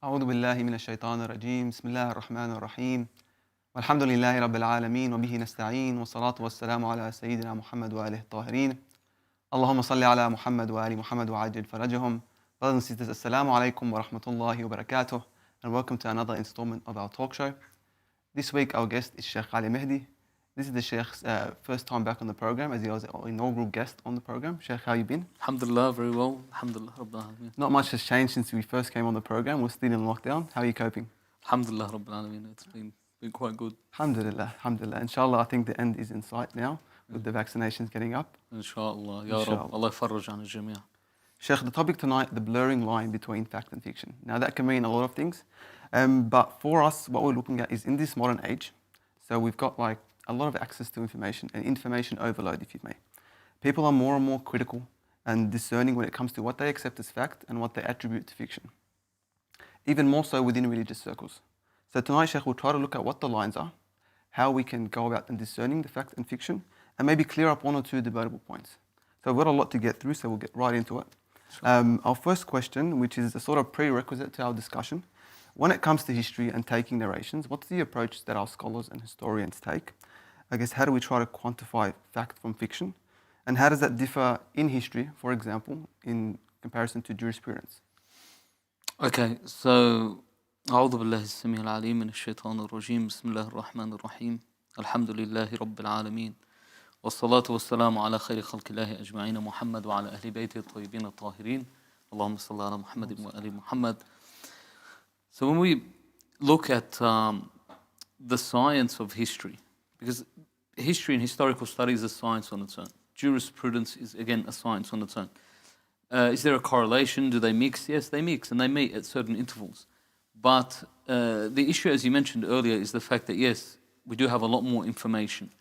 أعوذ بالله من الشيطان الرجيم بسم الله الرحمن الرحيم والحمد لله رب العالمين وبه نستعين والصلاة والسلام على سيدنا محمد وآله الطاهرين اللهم صل على محمد وآل محمد وعجل فرجهم. Brothers and sisters, Assalamu alaikum wa rahmatullahi wa barakatuh, and welcome to another installment of our talk show. This week our guest is Sheikh Ali Mehdi. This is the Sheikh's first time back on the program, as he was our inaugural guest on the program. Sheikh, how you been? Alhamdulillah, very well. Alhamdulillah, Rabbil Alameen. Not much has changed since we first came on the program. We're still in lockdown. How are you coping? Alhamdulillah, Rabbil Alameen. It's been quite good. Alhamdulillah, alhamdulillah. Inshallah, I think the end is in sight now with the vaccinations getting up. Inshallah, Ya Rabb. Allah farraj an al-jamia. Sheikh, the topic tonight, the blurring line between fact and fiction. Now that can mean a lot of things, but for us, what we're looking at is in this modern age, so we've got like a lot of access to information and information overload, if you may. People are more and more critical and discerning when it comes to what they accept as fact and what they attribute to fiction. Even more so within religious circles. So tonight, Sheikh, we'll try to look at what the lines are, how we can go about discerning the fact and fiction, and maybe clear up one or two debatable points. So we've got a lot to get through, so we'll get right into it. Sure. Our first question, which is a sort of prerequisite to our discussion, when it comes to history and taking narrations, what's the approach that our scholars and historians take? I guess, how do we try to quantify fact from fiction? And how does that differ in history, for example, in comparison to jurisprudence? Okay, so أعوذ بالله السميع العليم من الشيطان الرجيم بسم الله الرحمن الرحيم الحمد لله رب العالمين والصلاة والسلام على خير خلق الله أجمعين محمد وعلى أهل بيته الطيبين الطاهرين اللهم صل على محمد وآل محمد. So when we look at the science of history, because history and historical studies is a science on its own. Jurisprudence is, again, a science on its own. Is there a correlation? Do they mix? Yes, they mix, and they meet at certain intervals. But the issue, as you mentioned earlier, is the fact that, yes, we do have a lot more information.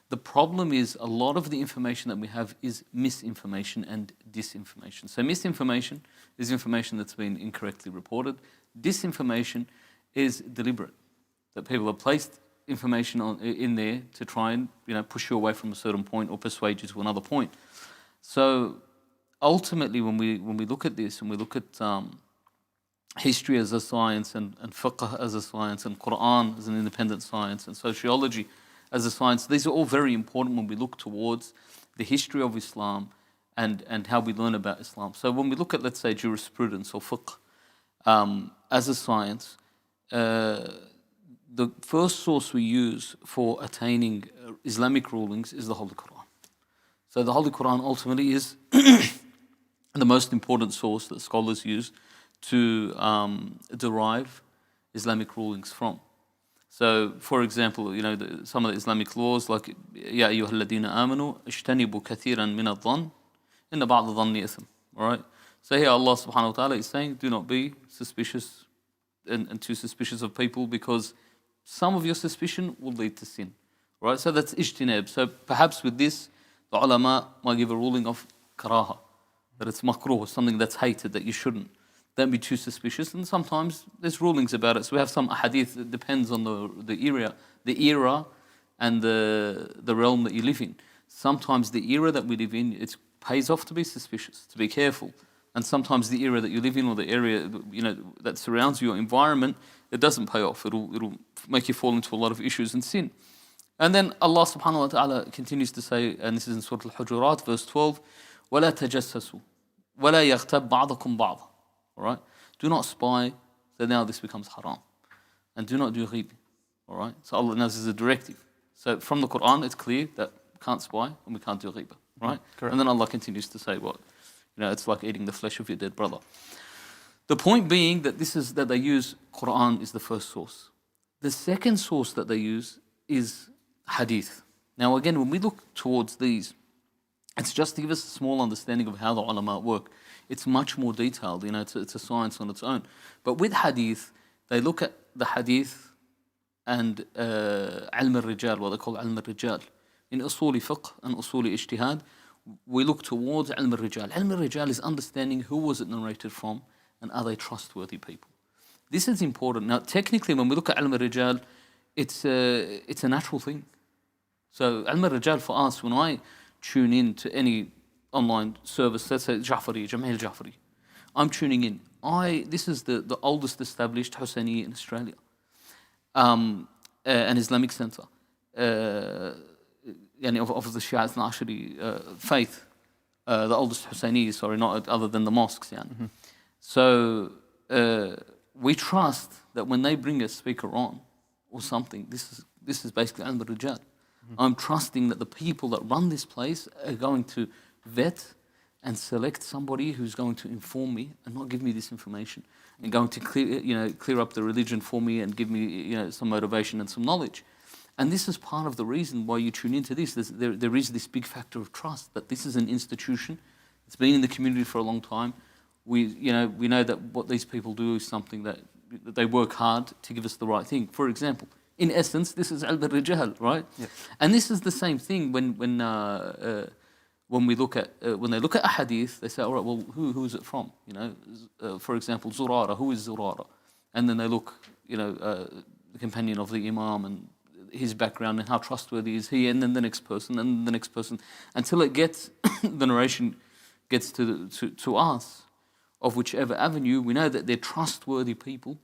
The problem is a lot of the information that we have is misinformation and disinformation. So misinformation is information that's been incorrectly reported. Disinformation is deliberate, that people have placed information in there to try and push you away from a certain point or persuade you to another point. So ultimately, when we look at this and we look at history as a science and fiqh as a science and Quran as an independent science and sociology as a science, these are all very important when we look towards the history of Islam and how we learn about Islam. So when we look at, let's say, jurisprudence or fiqh as a science, the first source we use for attaining Islamic rulings is the Holy Quran. So the Holy Quran ultimately is the most important source that scholars use to derive Islamic rulings from. So, for example, some of the Islamic laws, like يا أيها الذين آمنوا اجتنبوا كثيرا من الظن إن بعض الظن إثم. All right. So here Allah subhanahu wa ta'ala is saying, do not be suspicious and too suspicious of people, because some of your suspicion will lead to sin. Right? So that's ijtinab. So perhaps with this, the ulama might give a ruling of karaha, that it's makruh, something that's hated, that you shouldn't. Don't be too suspicious. And sometimes there's rulings about it. So we have some hadith that depends on the era and the realm that you live in. Sometimes the era that we live in, it pays off to be suspicious, to be careful. And sometimes the era that you live in or the area that surrounds your environment, it doesn't pay off. It'll make you fall into a lot of issues and sin. And then Allah subhanahu wa ta'ala continues to say, and this is in Surah Al-Hujurat, verse 12, وَلَا تَجَسَّسُوا وَلَا يَغْتَبْ بَعْضَكُمْ بَعْضًا. All right? Do not spy, so now this becomes haram. And do not do ghib. All right? So Allah knows this is a directive. So from the Quran, it's clear that we can't spy and we can't do ghibah. Right? Correct. And then Allah continues to say what? It's like eating the flesh of your dead brother. The point being that that they use Quran is the first source. The second source that they use is Hadith. Now again, when we look towards these, it's just to give us a small understanding of how the ulama work. It's much more detailed, it's a science on its own. But with Hadith, they look at the Hadith and ilm al-rijal, what they call ilm al-rijal. In usuli fiqh and usuli ijtihad, we look towards ilm al-rijal. Ilm al-rijal is understanding who was it narrated from and are they trustworthy people. This is important. Now, technically, when we look at ilm al-rijal, it's a natural thing. So, ilm al-rijal for us, when I tune in to any online service, let's say Al-Jaafaria, Jam'iyya Al-Ja'fariya, I'm tuning in. this is the oldest established Husseini in Australia, an Islamic center, of the Shia Ashari faith, the oldest Husseini, sorry, not other than the mosques. Mm-hmm. So we trust that when they bring a speaker on or something, this is basically al-Rijal. I'm trusting that the people that run this place are going to vet and select somebody who's going to inform me and not give me this information, and going to clear up the religion for me and give me some motivation and some knowledge. And this is part of the reason why you tune into this. There is this big factor of trust that this is an institution. It's been in the community for a long time. We know that what these people do is something that they work hard to give us the right thing. For example, in essence, this is al-Rijal, right? Yeah. And this is the same thing when we look at when they look at a hadith, they say, all right, well, who is it from? For example, Zurara. Who is Zurara? And then they look, the companion of the Imam and his background and how trustworthy is he, and then the next person and the next person, until it gets the narration gets to us of whichever avenue. We know that they're trustworthy people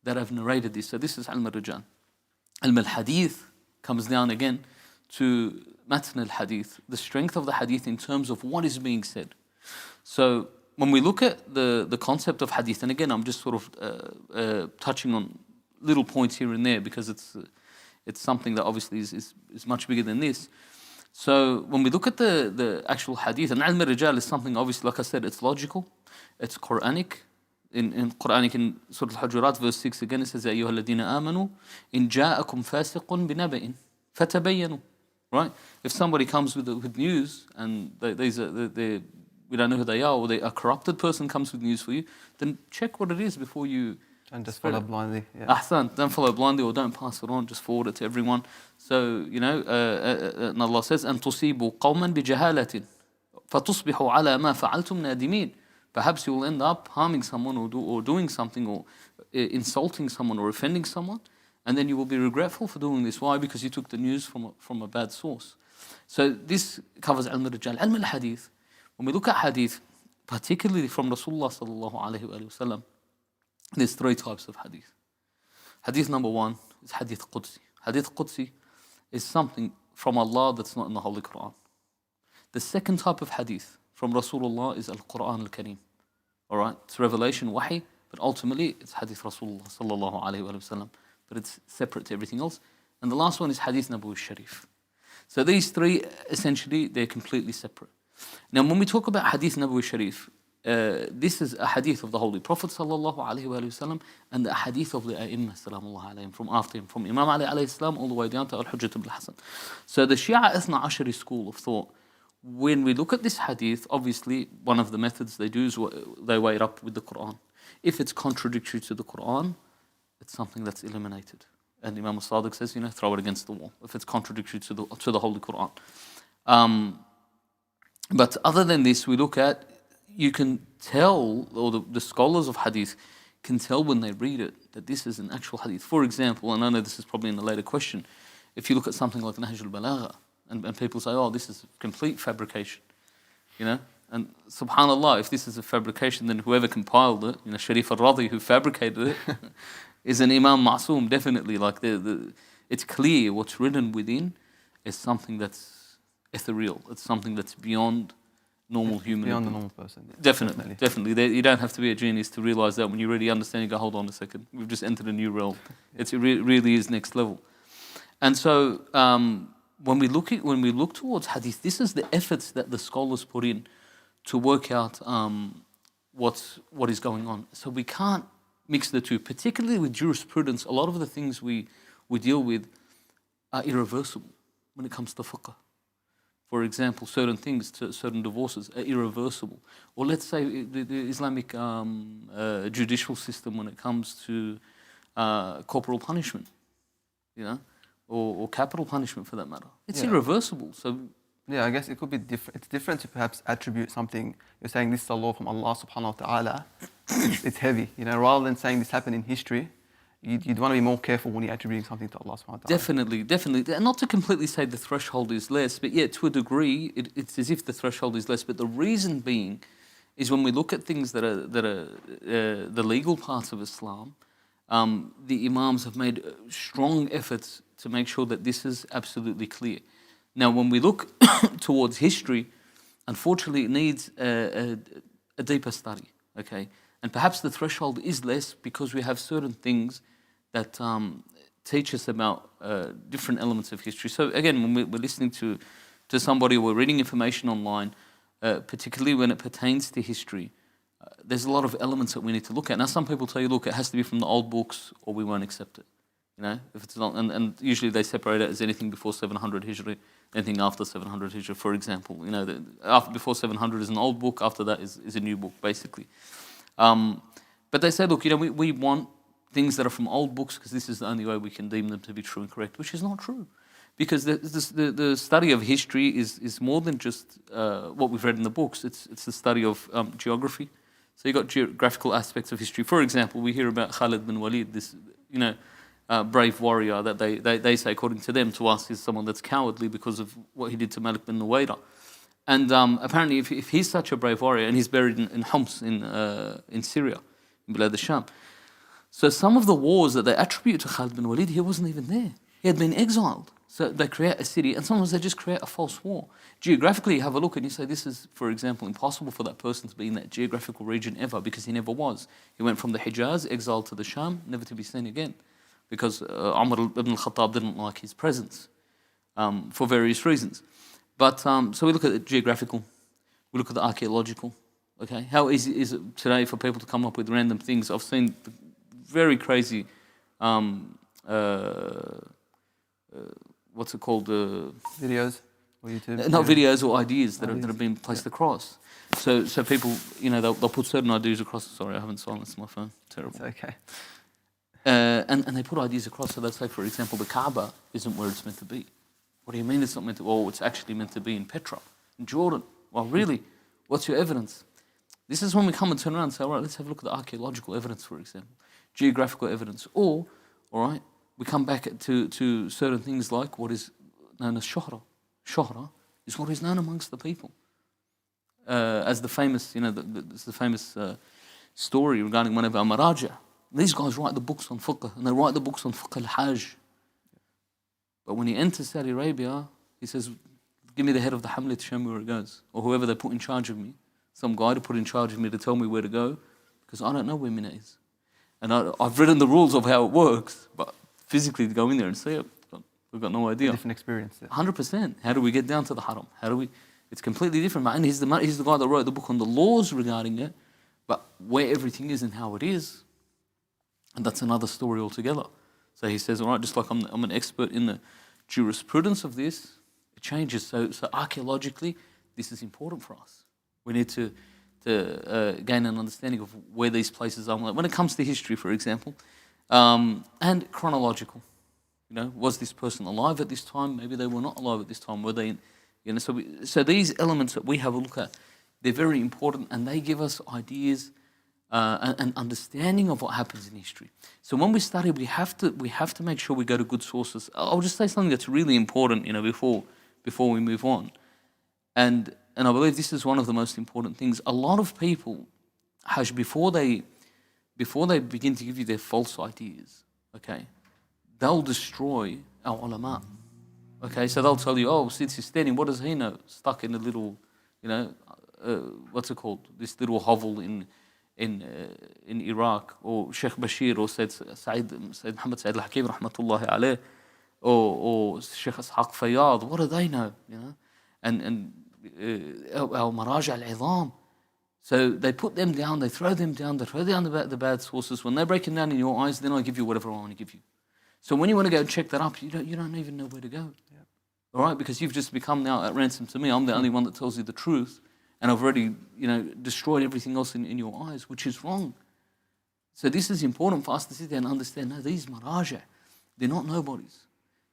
that have narrated this. So this is Ilm al-Rijal. Ilm al-Hadith comes down again to Matn al-Hadith, the strength of the Hadith in terms of what is being said. So when we look at the concept of Hadith, and again I'm just sort of touching on little points here and there because it's something that obviously is much bigger than this. So when we look at the actual Hadith, and Ilm al-Rijal is something obviously, like I said, it's logical, it's Quranic. In Quranic, in Surah Al-Hujurat, verse 6 again, it says, يَا أَيُّهَا الَّذِينَ آمَنُوا إِن جَاءَكُمْ فَاسِقٌ بِنَبَإٍ فَتَبَيَّنُوا. Right? If somebody comes with news and we don't know who they are, or a corrupted person comes with news for you, then check what it is before you... And just follow blindly. Yeah. Ahsan, don't follow blindly or don't pass it on, just forward it to everyone. So, and Allah says, أَن تُصِيبُوا قَوْمًا بِجَهَالَةٍ فَتُصْبِحُوا عَلَى مَا فَعَلْتُمْ نَادِمِينَ. Perhaps you will end up harming someone or doing something or insulting someone or offending someone, and then you will be regretful for doing this. Why? Because you took the news from a bad source. So this covers Ilm al-Rijal. Ilm al-Hadith, when we look at Hadith, particularly from Rasulullah sallallahu alayhi wa sallam, there's three types of Hadith. Hadith number one is Hadith Qudsi. Hadith Qudsi is something from Allah that's not in the Holy Quran. The second type of Hadith from Rasulullah is Al-Quran Al-Kareem. Alright, it's revelation, wahi, but ultimately it's Hadith Rasulullah sallallahu alayhi wa sallam, but it's separate to everything else. And the last one is Hadith Nabawi Sharif. So these three, essentially, they're completely separate. Now when we talk about Hadith Nabawi Sharif, this is a hadith of the Holy Prophet sallallahu alayhi wa sallam, and the hadith of the A'imma salamullah alayhim, from after him, from Imam Ali alayhi salam all the way down to Al-Hujjat ibn Hasan. So the Shia Ithna Ashari school of thought, when we look at this hadith, obviously one of the methods they do is they weigh it up with the Quran. If it's contradictory to the Quran, it's something that's eliminated. And Imam al-Sadiq says, throw it against the wall if it's contradictory to the Holy Quran. But other than this, we look at, you can tell, or the scholars of hadith can tell when they read it, that this is an actual hadith. For example, and I know this is probably in a later question, if you look at something like Nahj al-Balagha, and people say, oh, this is complete fabrication, and subhanallah, if this is a fabrication, then whoever compiled it, Sharif al-Radhi, who fabricated it, is an Imam Ma'soom, definitely. Like it's clear what's written within is something that's ethereal. It's something that's beyond normal human. Beyond the normal person. Yeah. Definitely. You don't have to be a genius to realize that. When you really understand, you go, hold on a second, we've just entered a new realm. It really is next level. And so when we look towards hadith, this is the efforts that the scholars put in to work out what is going on. So we can't mix the two, particularly with jurisprudence. A lot of the things we deal with are irreversible when it comes to fiqh. For example, certain things, certain divorces are irreversible. Or let's say the Islamic judicial system when it comes to corporal punishment, or capital punishment for that matter. It's irreversible. So yeah, I guess it could be different. It's different to perhaps attribute something. You're saying this is a law from Allah subhanahu wa ta'ala. It's heavy, rather than saying this happened in history. You'd want to be more careful when you're attributing something to Allah subhanahu wa ta'ala. Definitely. And not to completely say the threshold is less, but yeah, to a degree, it's as if the threshold is less. But the reason being is when we look at things that are the legal parts of Islam, the Imams have made strong efforts to make sure that this is absolutely clear. Now, when we look towards history, unfortunately, it needs a deeper study, okay? And perhaps the threshold is less because we have certain things that teach us about different elements of history. So again, when we're listening to somebody, we're reading information online, particularly when it pertains to history, there's a lot of elements that we need to look at. Now, some people tell you, look, it has to be from the old books or we won't accept it. You know, if it's not, and usually they separate it as anything before 700 Hijri, anything after 700 Hijri, for example. You know, before 700 is an old book, after that is a new book, basically. But they say, look, you know, we want things that are from old books because this is the only way we can deem them to be true and correct, which is not true. Because the study of history is more than just what we've read in the books. It's the study of geography. So you've got geographical aspects of history. For example, we hear about Khalid bin Walid, this, you know, brave warrior that they say, according to them, to us, is someone that's cowardly because of what he did to Malik bin Nuwayra. And apparently, if he's such a brave warrior, and he's buried in Homs in Syria, in Bilad al-Sham. So some of the wars that they attribute to Khalid bin Walid, he wasn't even there. He had been exiled. So they create a city, and sometimes they just create a false war. Geographically, you have a look and you say, this is, for example, impossible for that person to be in that geographical region ever, because he never was. He went from the Hijaz, exiled to the Sham, never to be seen again, because Umar ibn al-Khattab didn't like his presence for various reasons. But so we look at the geographical, we look at the archaeological. Okay, how easy is it today for people to come up with random things? I've seen very crazy, what's it called? Videos or YouTube? Not videos or ideas that have been placed across. So people, you know, they'll put certain ideas across. Sorry, I haven't silenced my phone. Terrible. It's okay. And they put ideas across. So they'll say, for example, the Kaaba isn't where it's meant to be. What do you mean it's not meant to? Well, it's actually meant to be in Petra, in Jordan. Well, really? What's your evidence? This is when we come and turn around and say, all right, let's have a look at the archaeological evidence, for example, geographical evidence. Or, all right, we come back to certain things like what is known as shuhra. Shuhra is what is known amongst the people. As the famous, you know, the famous story regarding one of our maraja. These guys write the books on fiqh, and they write the books on fiqh al-hajj. But when he enters Saudi Arabia, he says, give me the head of the Hamlet to show me where it goes. Or whoever they put in charge of me. Some guy to put in charge of me to tell me where to go. Because I don't know where Mina is. And I've written the rules of how it works. But physically to go in there and see it, we've got no idea. A different experience. Yeah. 100%. How do we get down to the haram? How do we... It's completely different. And he's the guy that wrote the book on the laws regarding it. But where everything is and how it is. And that's another story altogether. So he says, all right, just like I'm an expert in the jurisprudence of this, it changes. So archaeologically, this is important for us. We need to gain an understanding of where these places are. When it comes to history, for example, and chronological. You know, was this person alive at this time? Maybe they were not alive at this time. Were they? You know, so these elements that we have a look at, they're very important, and they give us ideas. An understanding of what happens in history. So when we study, we have to make sure we go to good sources. I'll just say something that's really important, you know, before we move on. And I believe this is one of the most important things. A lot of people, Hajj, before they begin to give you their false ideas, okay, they'll destroy our ulama. Okay, so they'll tell you, oh, Sid Sistani, what does he know? Stuck in a little, you know, what's it called? This little hovel in Iraq, or Sheikh Bashir, or Sayyid Muhammad Sayyid al-Hakim rahmatullahi alayh, or Sheikh Ishaq Fayyad. What do they know? You know, and our Maraja al-Izam. So they put them down, they throw them down, they throw down the bad sources. When they're breaking down in your eyes, then I give you whatever I want to give you. So when you want to go and check that up, you don't even know where to go. Yeah. All right, because you've just become now at ransom to me. I'm the only one that tells you the truth. And I've already, you know, destroyed everything else in your eyes, which is wrong. So this is important for us to sit there and understand, no, these maraja, they're not nobodies.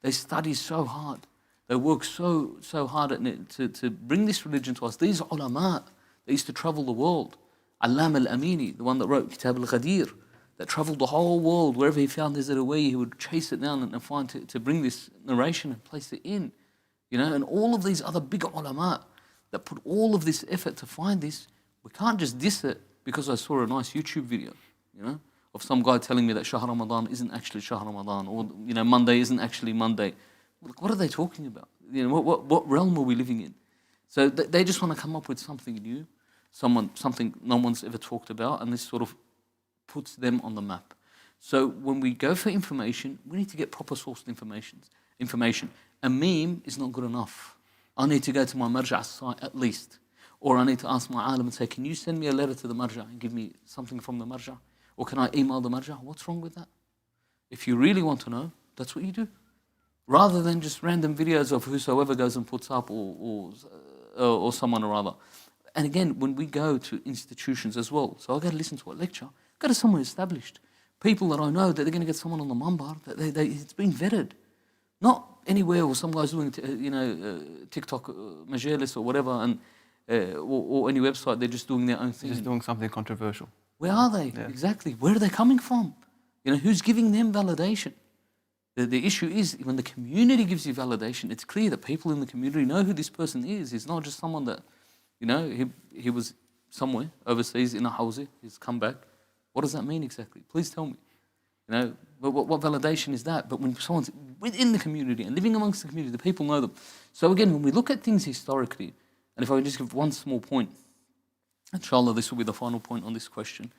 They study so hard. They work so hard to bring this religion to us. These ulama, they used to travel the world. Allam al-Amini, the one that wrote Kitab al-Ghadir, that traveled the whole world. Wherever he found there's a way, he would chase it down and find to bring this narration and place it in. You know, and all of these other big ulama, that put all of this effort to find this, We can't just diss it because I saw a nice YouTube video, you know, of some guy telling me that Shahr Ramadan isn't actually Shahr Ramadan, or, you know, Monday isn't actually Monday. Like, what are they talking about? You know, what realm are we living in? So they just want to come up with something new, something no one's ever talked about, and this sort of puts them on the map. So when we go for information, we need to get proper sourced information. A meme is not good enough. I need to go to my marja' site at least. Or I need to ask my alim and say, can you send me a letter to the marja' and give me something from the marja'? Or can I email the marja'? What's wrong with that? If you really want to know, that's what you do. Rather than just random videos of whosoever goes and puts up or someone or other. And again, when we go to institutions as well, so I go to listen to a lecture, go to somewhere established. People that I know that they're going to get someone on the mumbar, that it's been vetted. Not anywhere where some guy's doing, TikTok majalis or whatever, and or any website, they're just doing their own thing. Just doing something controversial. Where are they? Yeah. Exactly. Where are they coming from? You know, who's giving them validation? The issue is when the community gives you validation, it's clear that people in the community know who this person is. He's not just someone that, you know, he was somewhere overseas in a house, he's come back. What does that mean exactly? Please tell me. You know, what validation is that? But when someone's within the community and living amongst the community, the people know them. So again, when we look at things historically, and if I just give one small point, inshallah, this will be the final point on this question.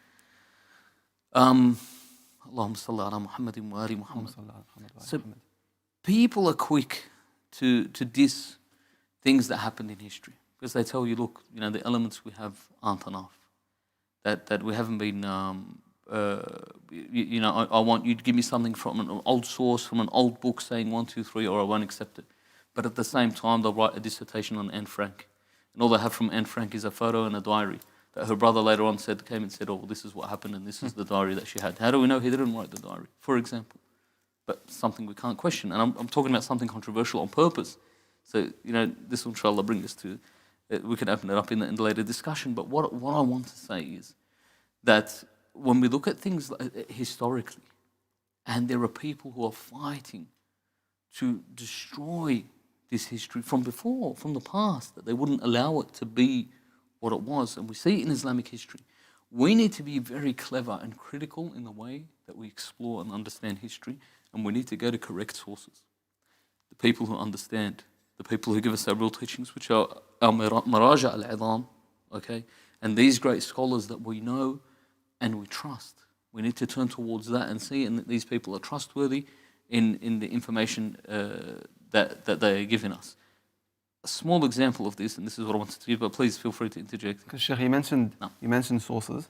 Allahumma salli ala Muhammadin wa ali Muhammad. So people are quick to diss things that happened in history because they tell you, look, you know, the elements we have aren't enough. That we haven't been, you know, I want you to give me something from an old source, from an old book saying 1, 2, 3, or I won't accept it. But at the same time, they'll write a dissertation on Anne Frank. And all they have from Anne Frank is a photo and a diary that her brother later on came and said, oh, well, this is what happened and this is the diary that she had. How do we know he didn't write the diary, for example? But something we can't question. And I'm talking about something controversial on purpose. So, you know, this will, inshallah, bring us to, we can open it up in the later discussion. But what I want to say is that when we look at things historically, and there are people who are fighting to destroy this history from before, from the past, that they wouldn't allow it to be what it was. And we see it in Islamic history. We need to be very clever and critical in the way that we explore and understand history, and we need to go to correct sources. The people who understand, the people who give us our real teachings, which are our maraja al-'idham, okay? And these great scholars that we know and we trust. We need to turn towards that and see and that these people are trustworthy in the information that they are giving us. A small example of this, and this is what I wanted to give, but please feel free to interject. Because Sheikh, you mentioned sources,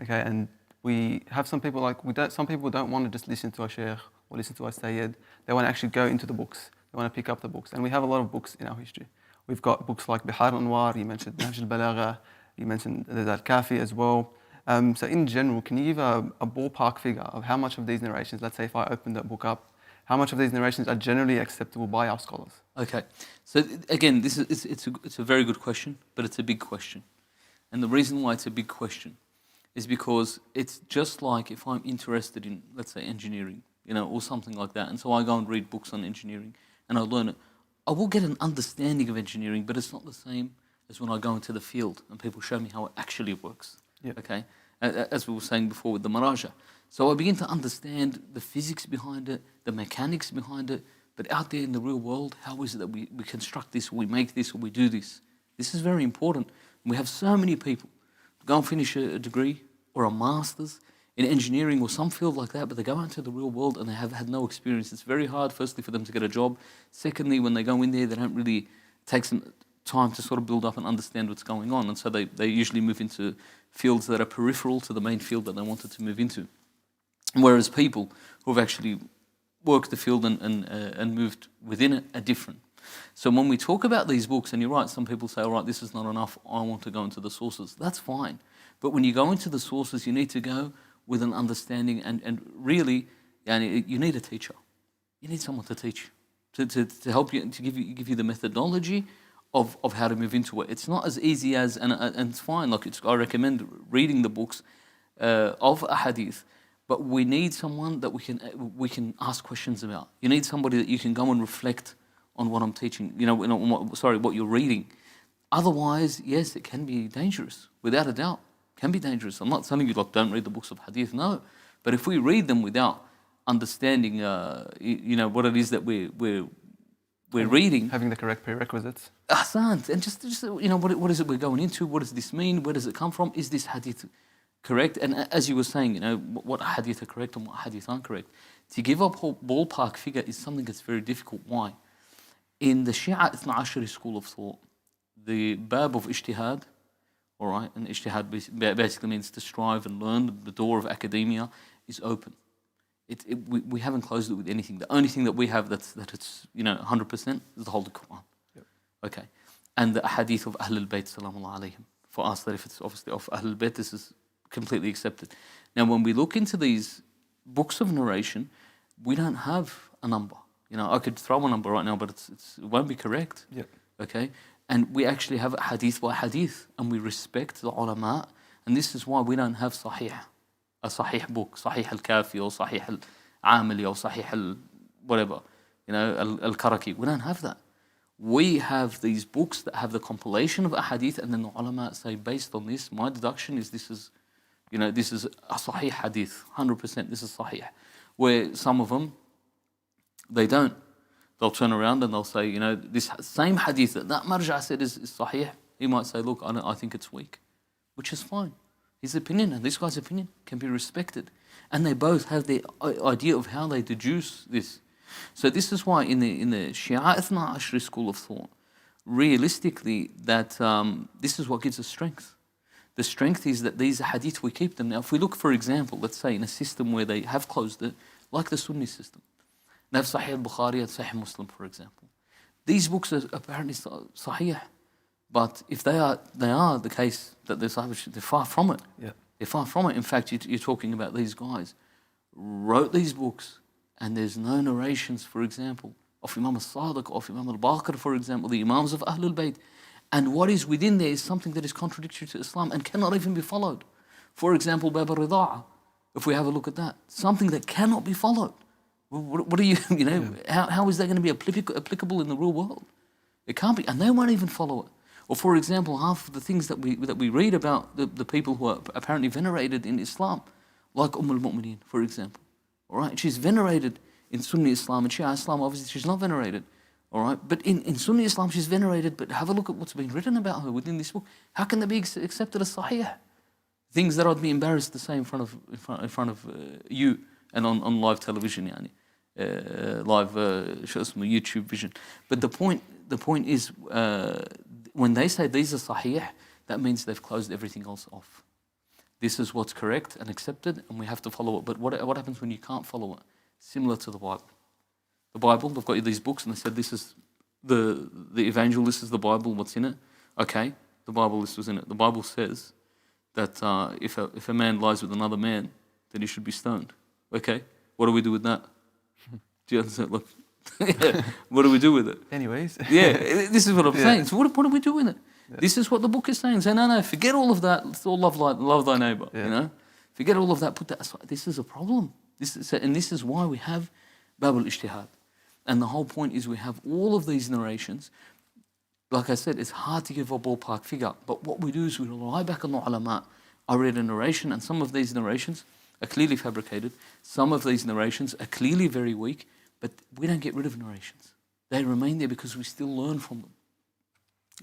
okay, and we have some people some people don't want to just listen to a Sheikh or listen to a Sayyid. They want to actually go into the books. They want to pick up the books, and we have a lot of books in our history. We've got books like Bihar al-Anwar. You mentioned Nahj al-Balagha. You mentioned Al-Kafi as well. So in general, can you give a ballpark figure of how much of these narrations, let's say if I open that book up, how much of these narrations are generally acceptable by our scholars? Okay, so again, it's a very good question, but it's a big question. And the reason why it's a big question is because it's just like if I'm interested in, let's say, engineering, you know, or something like that, and so I go and read books on engineering, and I learn it, I will get an understanding of engineering, but it's not the same as when I go into the field and people show me how it actually works. Yep. Okay, as we were saying before with the maraja. So I begin to understand the physics behind it, the mechanics behind it, but out there in the real world, how is it that we construct this, or we make this, or we do this? This is very important. We have so many people go and finish a degree or a master's in engineering or some field like that, but they go out into the real world and they have had no experience. It's very hard, firstly, for them to get a job. Secondly, when they go in there, they don't really take some time to sort of build up and understand what's going on. And so they usually move into fields that are peripheral to the main field that they wanted to move into. Whereas people who have actually worked the field and moved within it are different. So when we talk about these books, and you're right, some people say, all right, this is not enough, I want to go into the sources. That's fine. But when you go into the sources, you need to go with an understanding and really, you need a teacher. You need someone to teach, to help you, to give you the methodology of how to move into it. It's not as easy as, and it's fine, like I recommend reading the books of a hadith, but we need someone that we can ask questions about. You need somebody that you can go and reflect on what I'm teaching, what you're reading. Otherwise, yes, it can be dangerous, without a doubt. Can be dangerous. I'm not telling you like don't read the books of hadith, no. But if we read them without understanding, what it is that we're reading, having the correct prerequisites. Ahsant, and just what is it we're going into? What does this mean? Where does it come from? Is this hadith correct? And as you were saying, what hadith are correct and what hadith aren't correct. To give a ballpark figure is something that's very difficult. Why? In the Shia Ithna Ashari school of thought, the bab of ijtihad, all right, and ijtihad basically means to strive and learn. The door of academia is open. We haven't closed it with anything. The only thing that we have that it's 100% is the Holy Quran. Yep. Okay, and the hadith of Ahlul Bayt Salamullah alayhim. For us, that if it's obviously of Ahlul Bayt, this is completely accepted. Now, when we look into these books of narration, we don't have a number. I could throw a number right now, but it won't be correct. Yep. Okay, and we actually have hadith by hadith, and we respect the ulama, and this is why we don't have a sahih book, Sahih al-Kafi or Sahih al-Amili or Sahih whatever, al-Karaki. We don't have that. We have these books that have the compilation of a hadith, and then the ulama say, based on this, my deduction is this is a sahih hadith, 100%, this is sahih. Where some of them, they don't. They'll turn around and they'll say, this same hadith that marja said is sahih, he might say, look, I think it's weak, which is fine. His opinion and this guy's opinion can be respected. And they both have their idea of how they deduce this. So this is why in the Shia Ithna Ashri school of thought, realistically, that this is what gives us strength. The strength is that these hadith, we keep them. Now, if we look, for example, let's say in a system where they have closed it, like the Sunni system, they have Sahih al-Bukhari and Sahih Muslim, for example. These books are apparently sahih. But if they are the case that they're far from it. Yeah. They're far from it. In fact, you're talking about these guys wrote these books, and there's no narrations, for example, of Imam al-Sadiq, of Imam al-Baqir, for example, the Imams of Ahlul Bayt. And what is within there is something that is contradictory to Islam and cannot even be followed. For example, Bab al-Rida'a, if we have a look at that, something that cannot be followed. What are how is that going to be applicable in the real world? It can't be, and they won't even follow it. Or for example, half of the things that we read about the people who are apparently venerated in Islam, like al-Mu'mineen, for example. All right, she's venerated in Sunni Islam, and Shia Islam, obviously she's not venerated. All right, but in Sunni Islam she's venerated, but have a look at what's been written about her within this book. How can they be accepted as sahih? Things that I'd be embarrassed to say in front of you and on live television, live YouTube vision. But the point is, when they say these are sahih, that means they've closed everything else off. This is what's correct and accepted, and we have to follow it. But what happens when you can't follow it? Similar to the Bible. The Bible, they've got these books, and they said this is the evangelist is the Bible. What's in it? Okay, the Bible list was in it. The Bible says that if a man lies with another man, then he should be stoned. Okay, what do we do with that? Do you understand? Look, what do we do with it? Anyways. Yeah, this is what I'm saying. So what do we do with it? Yeah. This is what the book is saying. Say, no, forget all of that. Let's all love thy neighbor. Yeah. Forget all of that. Put that aside. This is a problem. This is why we have Bab al-Ijtihad. And the whole point is we have all of these narrations. Like I said, it's hard to give a ballpark figure. But what we do is we rely back on the ulama. I read a narration, and some of these narrations are clearly fabricated. Some of these narrations are clearly very weak. But we don't get rid of narrations. They remain there because we still learn from them.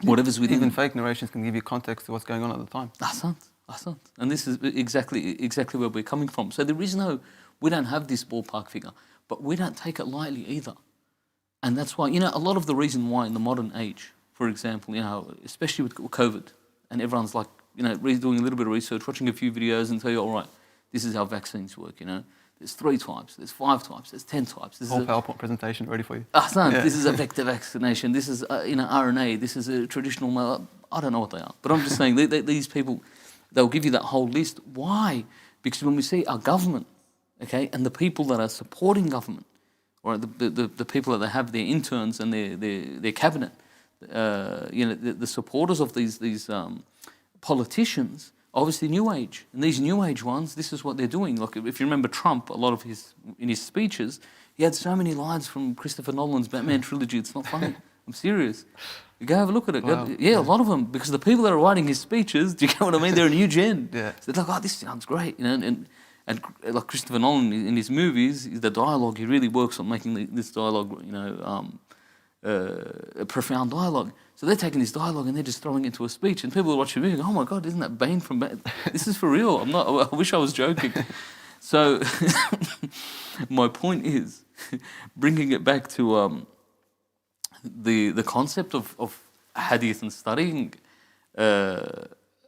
Whatever's within. Even fake narrations can give you context to what's going on at the time. Ahsant. And this is exactly where we're coming from. So we don't have this ballpark figure, but we don't take it lightly either. And that's why, a lot of the reason why in the modern age, for example, especially with COVID, and everyone's like, doing a little bit of research, watching a few videos and tell you, all right, this is how vaccines work, There's 3 types, there's 5 types, there's 10 types. This whole PowerPoint presentation ready for you. This is a vector vaccination, this is RNA, this is a traditional, I don't know what they are. But I'm just saying, these people, they'll give you that whole list. Why? Because when we see our government, okay, and the people that are supporting government, or the people that they have, their interns and their cabinet, the supporters of these politicians, obviously New Age. And these New Age ones, this is what they're doing. Like if you remember Trump, in his speeches, he had so many lines from Christopher Nolan's Batman trilogy, it's not funny. I'm serious. You go have a look at it. Wow. A lot of them, because the people that are writing his speeches, do you get what I mean? They're a new gen. Yeah. So they're like, oh, this sounds great, you know. And like Christopher Nolan in his movies, the dialogue, he really works on making this dialogue, you know, a profound dialogue. So they're taking this dialogue and they're just throwing it into a speech, and people are watching the movie, oh my God, isn't that Bane from Bane? This is for real. I wish I was joking. So my point is, bringing it back to the concept of hadith and studying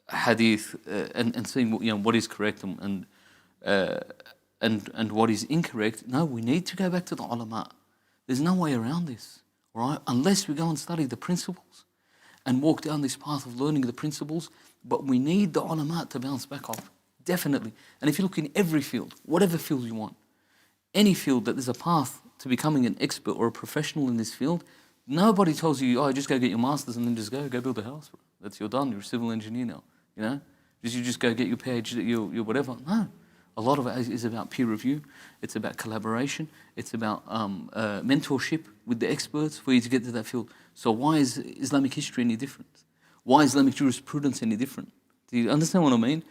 hadith and seeing what is correct and what is incorrect. No, we need to go back to the ulama. There's no way around this, right? Unless we go and study the principles and walk down this path of learning the principles. But we need the ulama to bounce back off, definitely. And if you look in every field, whatever field you want, any field that there's a path to becoming an expert or a professional in this field, nobody tells you, oh, just go get your master's and then just go build a house. That's you're done. You're a civil engineer now. You know, you just go get your PhD, your whatever. No, a lot of it is about peer review. It's about collaboration. It's about mentorship with the experts for you to get to that field. So why is Islamic history any different? Why is Islamic jurisprudence any different? Do you understand what I mean?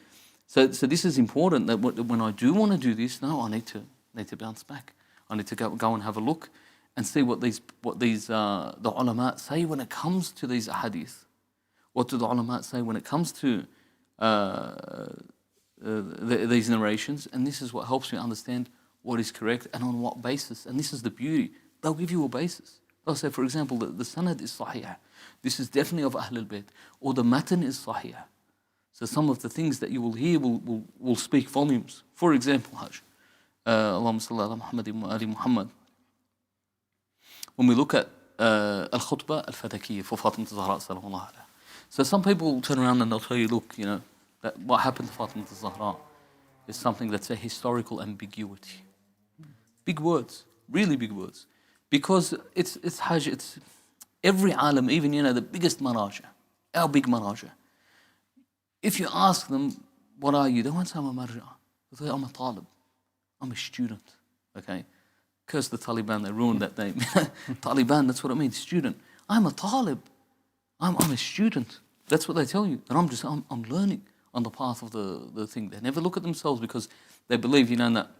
So this is important. That when I do want to do this, no, I need to bounce back. I need to go and have a look and see what these the ulama say when it comes to these hadith. What do the ulama say when it comes to these narrations? And this is what helps me understand what is correct and on what basis. And this is the beauty. They'll give you a basis. They'll say, for example, the sanad is sahih. This is definitely of Ahlul Bayt. Or the matan is sahih. So some of the things that you will hear will speak volumes. For example, Hajj. Allahumma salli ala Muhammadin wa ali Muhammad. When we look at al-khutbah al-fadakiyya for Fatima Zahra sallallahu alayha. So some people will turn around and they'll tell you, look, you know, that what happened to Fatima Zahra is something that's a historical ambiguity. Big words, really big words. Because it's Hajj, it's every alim, even, you know, the biggest maraja, our big maraja. If you ask them, what are you? They won't say I'm a marja. They'll say, I'm a talib. I'm a student, okay? Curse the Taliban, they ruined that name. Taliban, that's what it means, student. I'm a talib. I'm a student. That's what they tell you. And I'm learning on the path of the thing. They never look at themselves because they believe, you know, that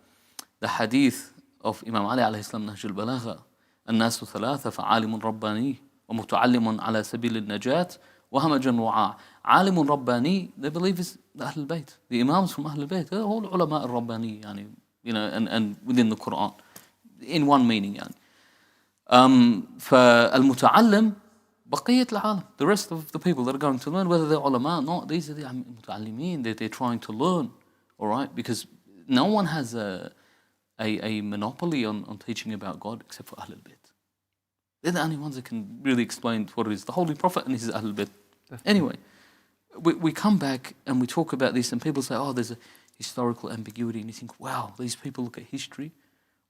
the hadith of Imam Ali alayhi salam, Nahj al-Balagha, الناس ثلاثة فعالم رباني ومتعلم على سبيل النجاة وهمج وعاء. عالم رباني, they believe is the Ahlul Bayt. The Imams from Ahlul Bayt, they're all ulama al-Rabbani, yani, you know, and within the Quran, in one meaning, yani. فالمتعلم بقية العالم, the rest of the people that are going to learn, whether they're ulama or not, these are the muta'allimin, they're trying to learn, all right? Because no one has a monopoly on teaching about God except for Ahlul Bayt. They're the only ones that can really explain what it is. The Holy Prophet and his Ahlul Bayt. Anyway, we come back and we talk about this and people say, oh, there's a historical ambiguity. And you think, wow, these people look at history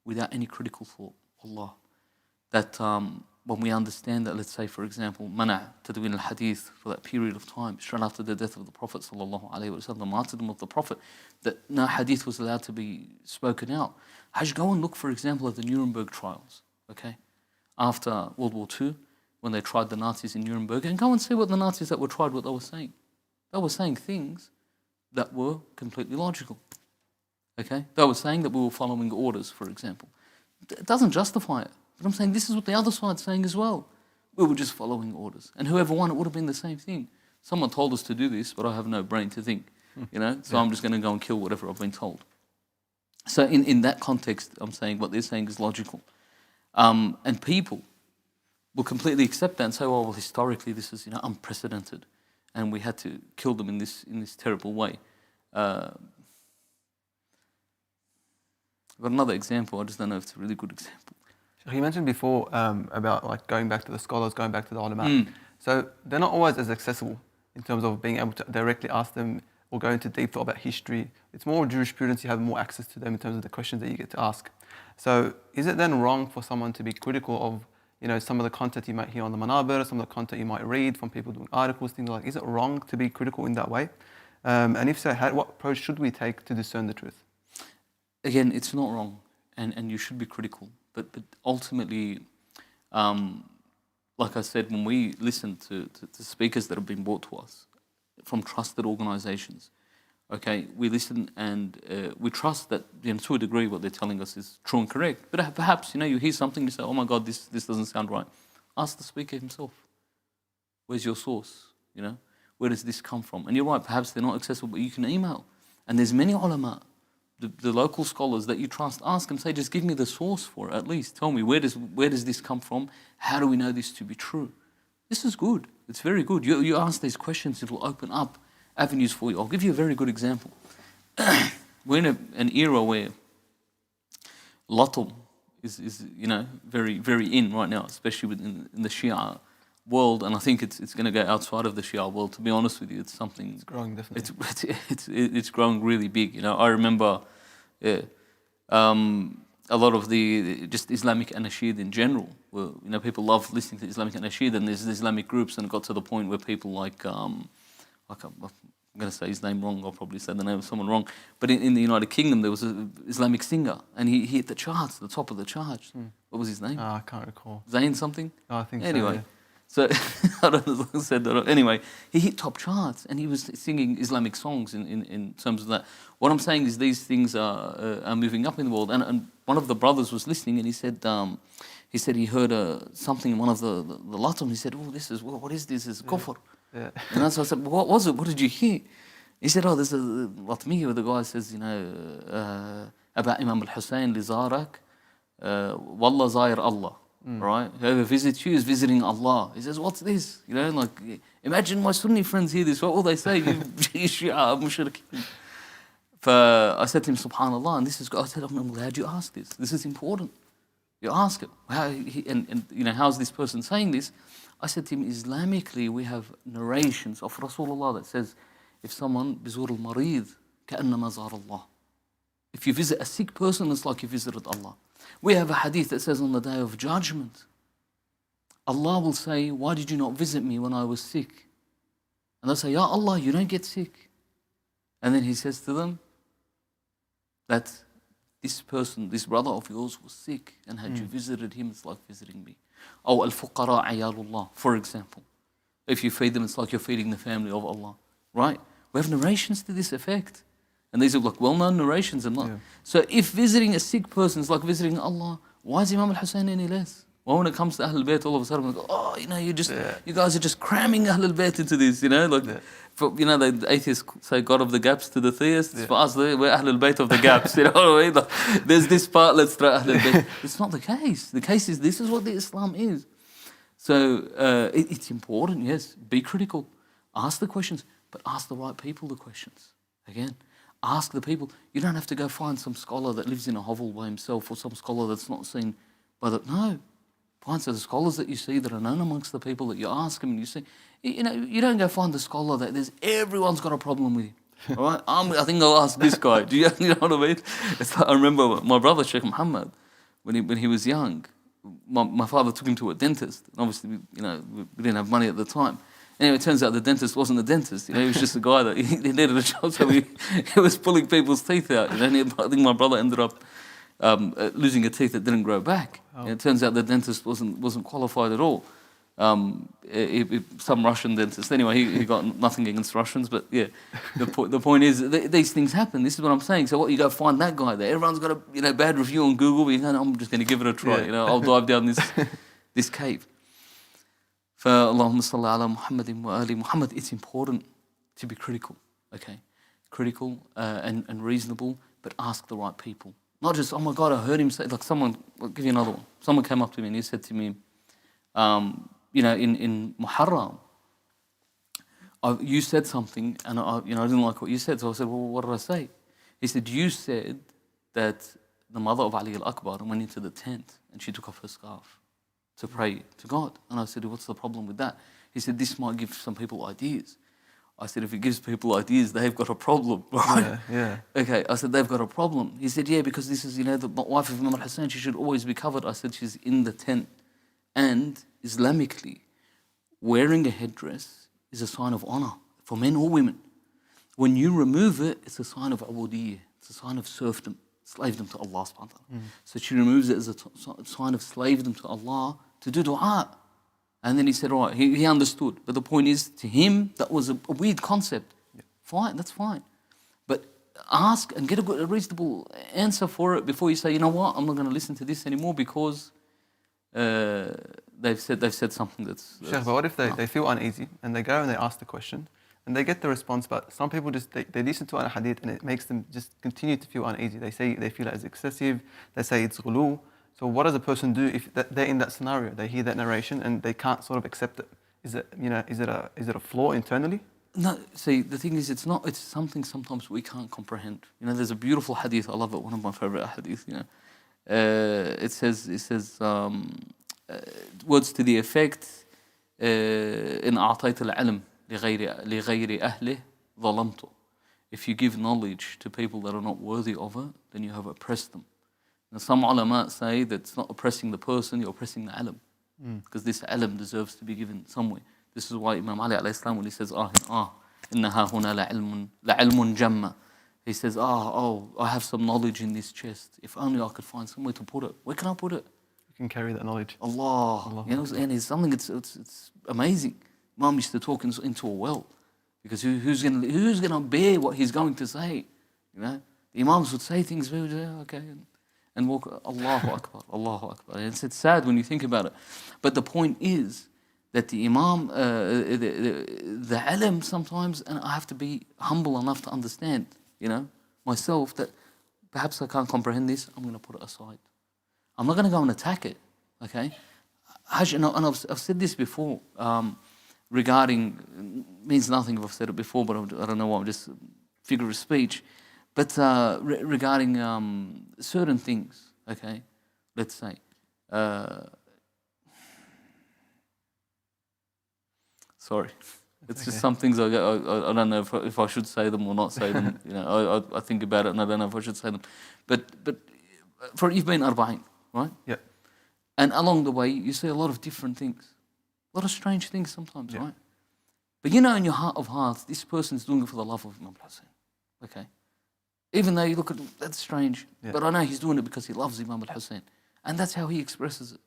without any critical thought. Allah. That when we understand that, let's say, for example, mana' tadwin al-hadith for that period of time, straight after the death of the Prophet sallallahu alaihi wasallam, the martyrdom of the Prophet, that no hadith was allowed to be spoken out. Hajj, go and look, for example, at the Nuremberg trials, okay? After World War II, when they tried the Nazis in Nuremberg, and go and see what the Nazis that were tried, what they were saying. They were saying things that were completely logical, okay? They were saying that we were following orders, for example. It doesn't justify it. But I'm saying this is what the other side's saying as well. We were just following orders. And whoever won, it would have been the same thing. Someone told us to do this, but I have no brain to think, you know? So I'm just going to go and kill whatever I've been told. So in that context, I'm saying what they're saying is logical. And people will completely accept that and say, well, historically this is, you know, unprecedented. And we had to kill them in this terrible way. I've got another example. I just don't know if it's a really good example. You mentioned before about like going back to the scholars, going back to the ulama. So they're not always as accessible in terms of being able to directly ask them or go into deep thought about history. It's more jurisprudence, you have more access to them in terms of the questions that you get to ask. So is it then wrong for someone to be critical of, you know, some of the content you might hear on the manabir, some of the content you might read from people doing articles, things like, is it wrong to be critical in that way? And if so, what approach should we take to discern the truth? Again, it's not wrong, and you should be critical. But ultimately, like I said, when we listen to speakers that have been brought to us from trusted organizations, okay, we listen and we trust that, you know, to a degree what they're telling us is true and correct. But perhaps, you know, you hear something, you say, oh my God, this doesn't sound right. Ask the speaker himself. Where's your source? You know, where does this come from? And you're right, perhaps they're not accessible, but you can email. And there's many ulama, the local scholars that you trust, ask them, say, just give me the source for it at least. Tell me, where does this come from? How do we know this to be true? This is good. It's very good. You ask these questions, it will open up avenues for you. I'll give you a very good example. We're in an era where Latum is you know, very, very in right now, especially within in the Shia world, and I think it's going to go outside of the Shia world. To be honest with you, it's something. It's growing definitely. It's growing really big. You know, I remember, a lot of the just Islamic anashid in general. Well, you know, people love listening to Islamic anashid, and there's Islamic groups, and it got to the point where people like I'm going to say his name wrong. I'll probably say the name of someone wrong. But in the United Kingdom, there was an Islamic singer, and he hit the charts, the top of the charts. What was his name? I can't recall. Zayn something? Oh, I think anyway, so. Yeah. So I don't know if I said that. Anyway, he hit top charts, and he was singing Islamic songs in terms of that. What I'm saying is these things are moving up in the world. And one of the brothers was listening, and he said he heard something in one of the latum. He said, "Oh, what is this? It's kufr." Yeah. And that's why I said, "What was it? What did you hear?" He said, "Oh, there's a latmiya where the guy says, you know, about Imam al-Hussein li zarak, wallah zair Allah." Right? Whoever visits you is visiting Allah. He says, what's this? You know, like, imagine my Sunni friends hear this. What will they say? You Shia, mushrikeen. I said to him, subhanAllah, and this is, I said, I'm glad you asked this. This is important. You ask him. And you know, how's this person saying this? I said to him, Islamically, we have narrations of Rasulullah that says, if someone, bizur al-marid, ka'annama zar Allah. If you visit a sick person, it's like you visited Allah. We have a hadith that says on the day of judgment, Allah will say, why did you not visit me when I was sick? And they'll say, Ya Allah, you don't get sick. And then he says to them that this person, this brother of yours was sick, and had you visited him, it's like visiting me. Oh, al-fuqara ayalullah, for example. If you feed them, it's like you're feeding the family of Allah. Right? We have narrations to this effect. And these are like well-known narrations. So if visiting a sick person is like visiting Allah, why is Imam al-Hussein any less? Well, when it comes to Ahlul Bayt, all of a sudden we go, oh, you know, you guys are just cramming Ahlul Bayt into this, you know, like, you know, the atheists say God of the gaps to the theists. For us, we're Ahlul Bayt of the gaps, you know what I mean? Like, there's this part, let's throw Ahlul Bayt. It's not the case. The case is, this is what the Islam is. So it's important, yes, be critical. Ask the questions, but ask the right people the questions. Again, ask the people. You don't have to go find some scholar that lives in a hovel by himself, or some scholar that's not seen by the... No. Find the scholars that you see that are known amongst the people that you ask them and you see. You know, you don't go find the scholar that everyone's got a problem with you. All right? I think I'll ask this guy. Do you know what I mean? It's like, I remember my brother, Sheikh Muhammad, when he was young, my father took him to a dentist. Obviously, you know, we didn't have money at the time. Anyway, it turns out the dentist wasn't a dentist. You know, he was just a guy that he needed a job, so he was pulling people's teeth out. You know, and I think my brother ended up losing a tooth that didn't grow back. Oh. It turns out the dentist wasn't qualified at all. Some Russian dentist. Anyway, he got nothing against Russians, but yeah, the point is these things happen. This is what I'm saying. So what, you go find that guy there. Everyone's got a bad review on Google, but you go, I'm just going to give it a try. Yeah. You know, I'll dive down this cave. Allahumma salli ala Muhammadin wa ali Muhammad. It's important to be critical, okay? Critical and reasonable, but ask the right people. Not just, oh my God, I heard him say, like someone, I'll give you another one. Someone came up to me and he said to me, you know, in Muharram, you said something and I didn't like what you said. So I said, well, what did I say? He said, you said that the mother of Ali al-Akbar went into the tent and she took off her scarf to pray to God. And I said, what's the problem with that? He said, this might give some people ideas. I said, if it gives people ideas, they've got a problem, right? Yeah. Okay, I said, they've got a problem. He said, yeah, because this is, you know, the wife of Imam al-Hussein, she should always be covered. I said, she's in the tent. And Islamically, wearing a headdress is a sign of honor for men or women. When you remove it, it's a sign of ubudiyyah. It's a sign of serfdom, slavedom to Allah subhanahu wa ta'ala. So she removes it as a sign of slavedom to Allah to do dua. And then he said, all right, he understood. But the point is, to him, that was a weird concept. Yeah. Fine, that's fine. But ask and get a reasonable answer for it before you say, you know what, I'm not going to listen to this anymore because they've said something that's Sheikh, but what if they feel uneasy and they go and they ask the question and they get the response, but some people just, they listen to a hadith and it makes them just continue to feel uneasy. They say they feel like it's excessive, they say it's ghulu. So what does a person do if they're in that scenario? They hear that narration and they can't sort of accept it. Is it, is it a flaw internally? No, see, the thing is, it's something sometimes we can't comprehend. There's a beautiful hadith, I love it, one of my favorite hadith, it says words to the effect, إن أعطيت العلم لغير أهله ظلمته. If you give knowledge to people that are not worthy of it, then you have oppressed them. Now some ulama say that it's not oppressing the person, you're oppressing the ilm. Because this ilm deserves to be given somewhere. This is why Imam Ali alayhi salam, when he says, إنها هنا لعلم جمّ. He says, I have some knowledge in this chest. If only I could find somewhere to put it. Where can I put it? You can carry that knowledge. Allah. And it's something, it's amazing. Imam used to talk into a well. Because who's gonna bear what he's going to say? The Imams would say things, okay, and walk, Allahu Akbar, Allahu Akbar. And it's sad when you think about it. But the point is that the Imam, the ilm sometimes, and I have to be humble enough to understand, myself, that perhaps I can't comprehend this, I'm going to put it aside. I'm not going to go and attack it, okay? And I've said this before, regarding, means nothing if I've said it before, but I don't know what, I'm just figure of speech. But regarding certain things, okay, let's say, sorry, it's just some things I don't know if I should say them or not say them. I think about it and I don't know if I should say them. But you've been arba'in, right? Yeah. And along the way you see a lot of different things, a lot of strange things sometimes, yeah. right? But in your heart of hearts, this person's doing it for the love of Imam Hussein, okay? Even though you look at him, that's strange, but I know he's doing it because he loves Imam al-Hussein. And that's how he expresses it,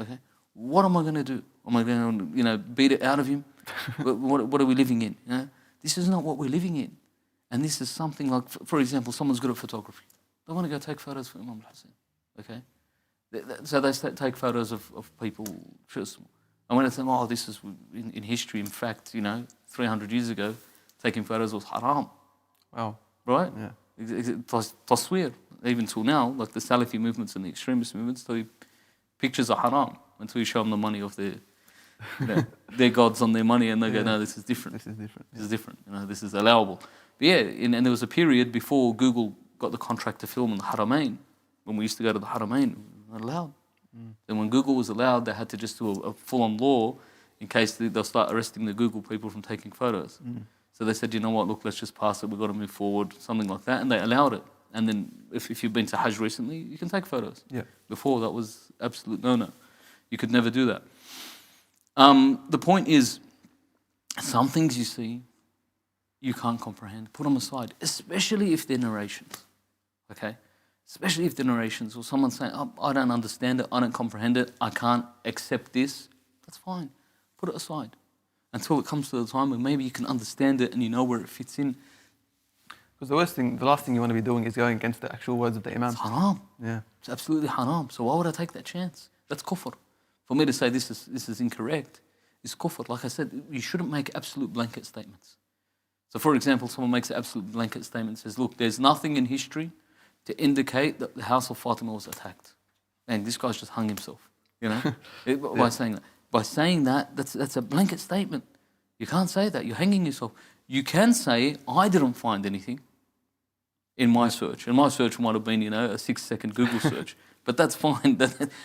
okay? What am I going to do? Am I going to, beat it out of him? What are we living in? This is not what we're living in. And this is something like, for example, someone's good at photography. They want to go take photos for Imam al-Hussein, okay? So they take photos of people. And when they think, this is in history, in fact, 300 years ago, taking photos was haram. Wow. Right? Yeah. Tasweer, even till now, like the Salafi movements and the extremist movements, the pictures are haram until you show them the money of their gods on their money, and they go, no, this is different. This is different. This is different. This is allowable. But and there was a period before Google got the contract to film in the Haramain. When we used to go to the Haramain, we weren't allowed. Then when Google was allowed, they had to just do a full-on law in case they'll start arresting the Google people from taking photos. So they said, you know what, look, let's just pass it, we've got to move forward, something like that, and they allowed it. And then if you've been to Hajj recently, you can take photos. Yeah. Before, that was absolute no-no. You could never do that. The point is, some things you see, you can't comprehend. Put them aside, especially if they're narrations, okay? Especially if they're narrations, or someone saying, I don't understand it, I don't comprehend it, I can't accept this. That's fine. Put it aside. Until it comes to the time where maybe you can understand it and you know where it fits in. Because the last thing you want to be doing is going against the actual words of the Imam. It's haram. Yeah. It's absolutely haram. So why would I take that chance? That's kufr. For me to say this is incorrect is kufr. Like I said, you shouldn't make absolute blanket statements. So for example, someone makes an absolute blanket statement and says, look, there's nothing in history to indicate that the house of Fatima was attacked. And this guy's just hung himself, by saying that. By saying that, that's a blanket statement. You can't say that. You're hanging yourself. You can say, I didn't find anything in my search. And my search might have been, a 6-second Google search. But that's fine.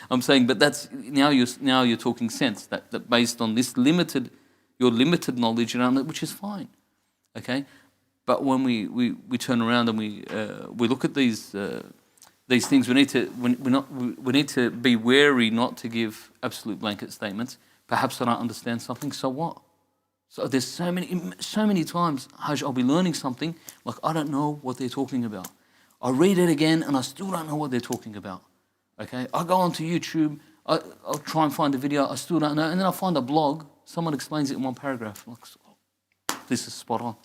I'm saying, but that's now you're talking sense. That based on this your limited knowledge around it, which is fine. Okay? But when we turn around and we look at these things, we need to be wary not to give absolute blanket statements. Perhaps I don't understand something, so what? So there's so many times, Hajj, I'll be learning something, like I don't know what they're talking about. I read it again and I still don't know what they're talking about. Okay? I go onto YouTube, I'll try and find a video, I still don't know, and then I find a blog, someone explains it in one paragraph. I'm like, oh, this is spot on.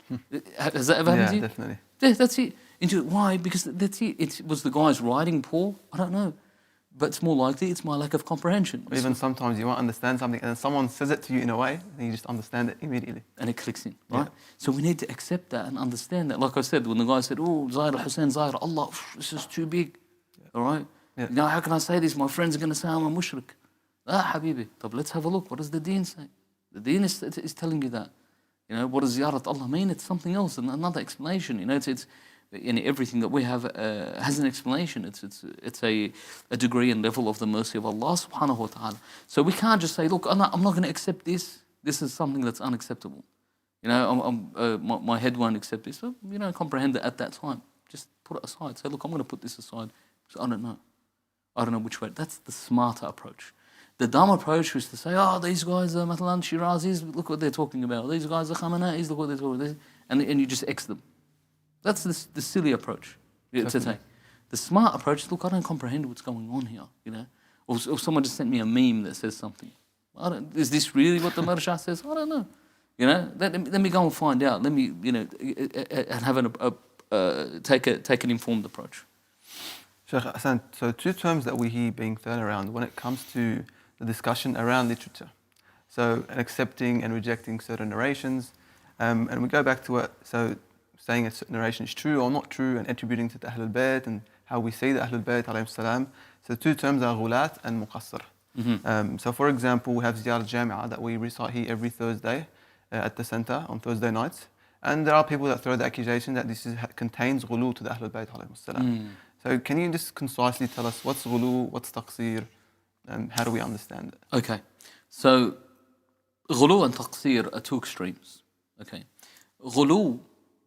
Has that ever happened to you? Yeah, definitely. Yeah, that's it. Why? Because that's it. Was the guy's writing poor? I don't know. But it's more likely it's my lack of comprehension. Or even sometimes you won't understand something and then someone says it to you in a way and you just understand it immediately. And it clicks in, right? Yeah. So we need to accept that and understand that. Like I said, when the guy said, oh, Zahir al-Hussein, Zahir, Allah, this is too big. All right? Yeah. You know, how can I say this? My friends are going to say I'm a mushrik. Habibi, let's have a look. What does the deen say? The deen is telling you that. You know, what does ziyarat Allah mean? It's something else, and another explanation. You know, it's in everything that we have has an explanation. It's a degree and level of the mercy of Allah subhanahu wa ta'ala. So we can't just say, look, I'm not going to accept this. This is something that's unacceptable. You know, my head won't accept this. So, you know, comprehend it at that time. Just put it aside. Say, look, I'm going to put this aside because I don't know. I don't know which way. That's the smarter approach. The dumb approach was to say, oh, these guys are Matalan Shirazis, look what they're talking about. These guys are Khamenei's, look what they're talking about. And you just X them. That's the silly approach to take. The smart approach is, look, I don't comprehend what's going on here, you know. Or someone just sent me a meme that says something. Is this really what the Marshah says? I don't know. You know, let me go and find out. Let me, you know, and have take an informed approach. Sheikh Hassan, so two terms that we hear being thrown around when it comes to the discussion around literature. So accepting and rejecting certain narrations. And we go back to it, so saying a certain narration is true or not true and attributing to the Ahlul Bayt and how we see the Ahlul Bayt alayhim salam. So two terms are ghulat and muqassir. So for example, we have Ziyar al-Jami'ah that we recite here every Thursday at the center on Thursday nights. And there are people that throw the accusation that this contains ghulu to the Ahlul Bayt alayhim salam. So can you just concisely tell us what's ghulu, what's taqsir, and how do we understand it? Okay, so ghulu and taqsir are two extremes. Okay, ghulu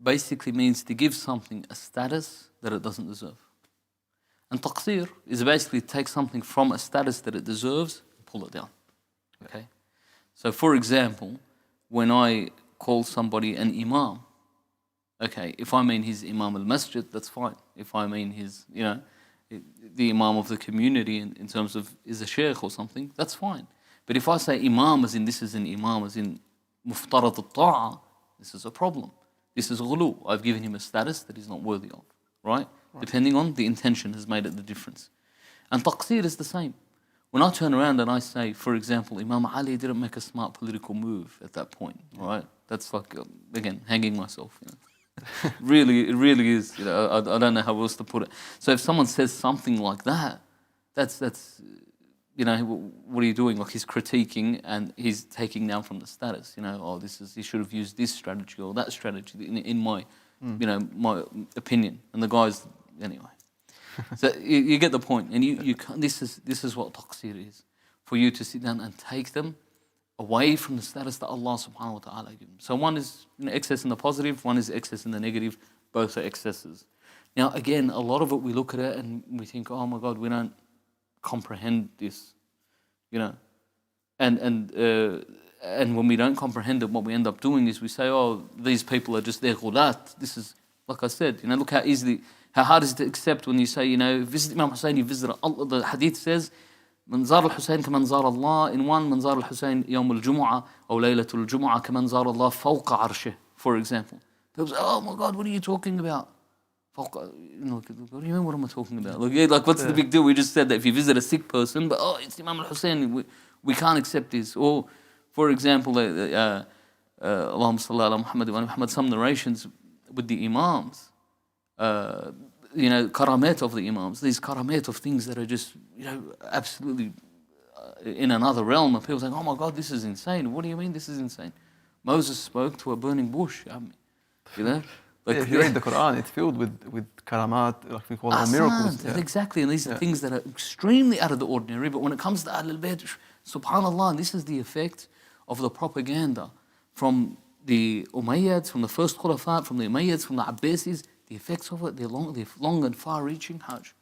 basically means to give something a status that it doesn't deserve. And taqsir is basically take something from a status that it deserves and pull it down. Okay, so for example, when I call somebody an imam, okay, if I mean he's Imam al-Masjid, that's fine. If I mean he's, you know, the Imam of the community in terms of is a Sheikh or something, that's fine. But if I say Imam as in this is an Imam as in Muftarad al-Ta'a, this is a problem. This is ghulu. I've given him a status that he's not worthy of, right? Depending on the intention has made it the difference. And taqsir is the same. When I turn around and I say, for example, Imam Ali didn't make a smart political move at that point, right? That's like, again, hanging myself, you know. It really is. You know, I don't know how else to put it. So if someone says something like that, that's you know, what are you doing? Like he's critiquing and he's taking down from the status. You know, oh, he should have used this strategy or that strategy in my, you know, my opinion. And the guys, anyway. So you get the point. And you can't, this is what taqsir is, for you to sit down and take them away from the status that Allah subhanahu wa ta'ala gives them. So one is, you know, excess in the positive, one is excess in the negative, both are excesses. Now again, a lot of it we look at it and we think, oh my God, we don't comprehend this, you know. And when we don't comprehend it, what we end up doing is we say, oh, these people are just their ghulat. This is, like I said, you know, look how hard is it to accept when you say, you know, visit Imam Hussein, you visit Allah. The hadith says, من زار الحسين كمن زار الله. In one, من زار الحسين يوم الجمعة أو ليلة الجمعة كمن زار الله فوق عرشه. For example, people say, "Oh my God, what are you talking about?" What do you mean? What am I talking about? Like what's the big deal? We just said that if you visit a sick person, but oh, it's Imam al-Hussein, we can't accept this. Or, for example, Allahumma salli ala Muhammad wa Muhammad. Some narrations with the Imams. You know, karamat of the Imams, these karamat of things that are just, you know, absolutely in another realm. And people saying, oh my God, this is insane. What do you mean this is insane? Moses spoke to a burning bush. You know? Like, if you read the Quran, it's filled with karamat, like we call them miracles. Yeah. Exactly, and these are things that are extremely out of the ordinary. But when it comes to Ahlul Bayt, subhanAllah, this is the effect of the propaganda from the Umayyads, from the first Khulafat, from the Umayyads, from the Abbasis. The effects of it, they're long and far-reaching, Hajj.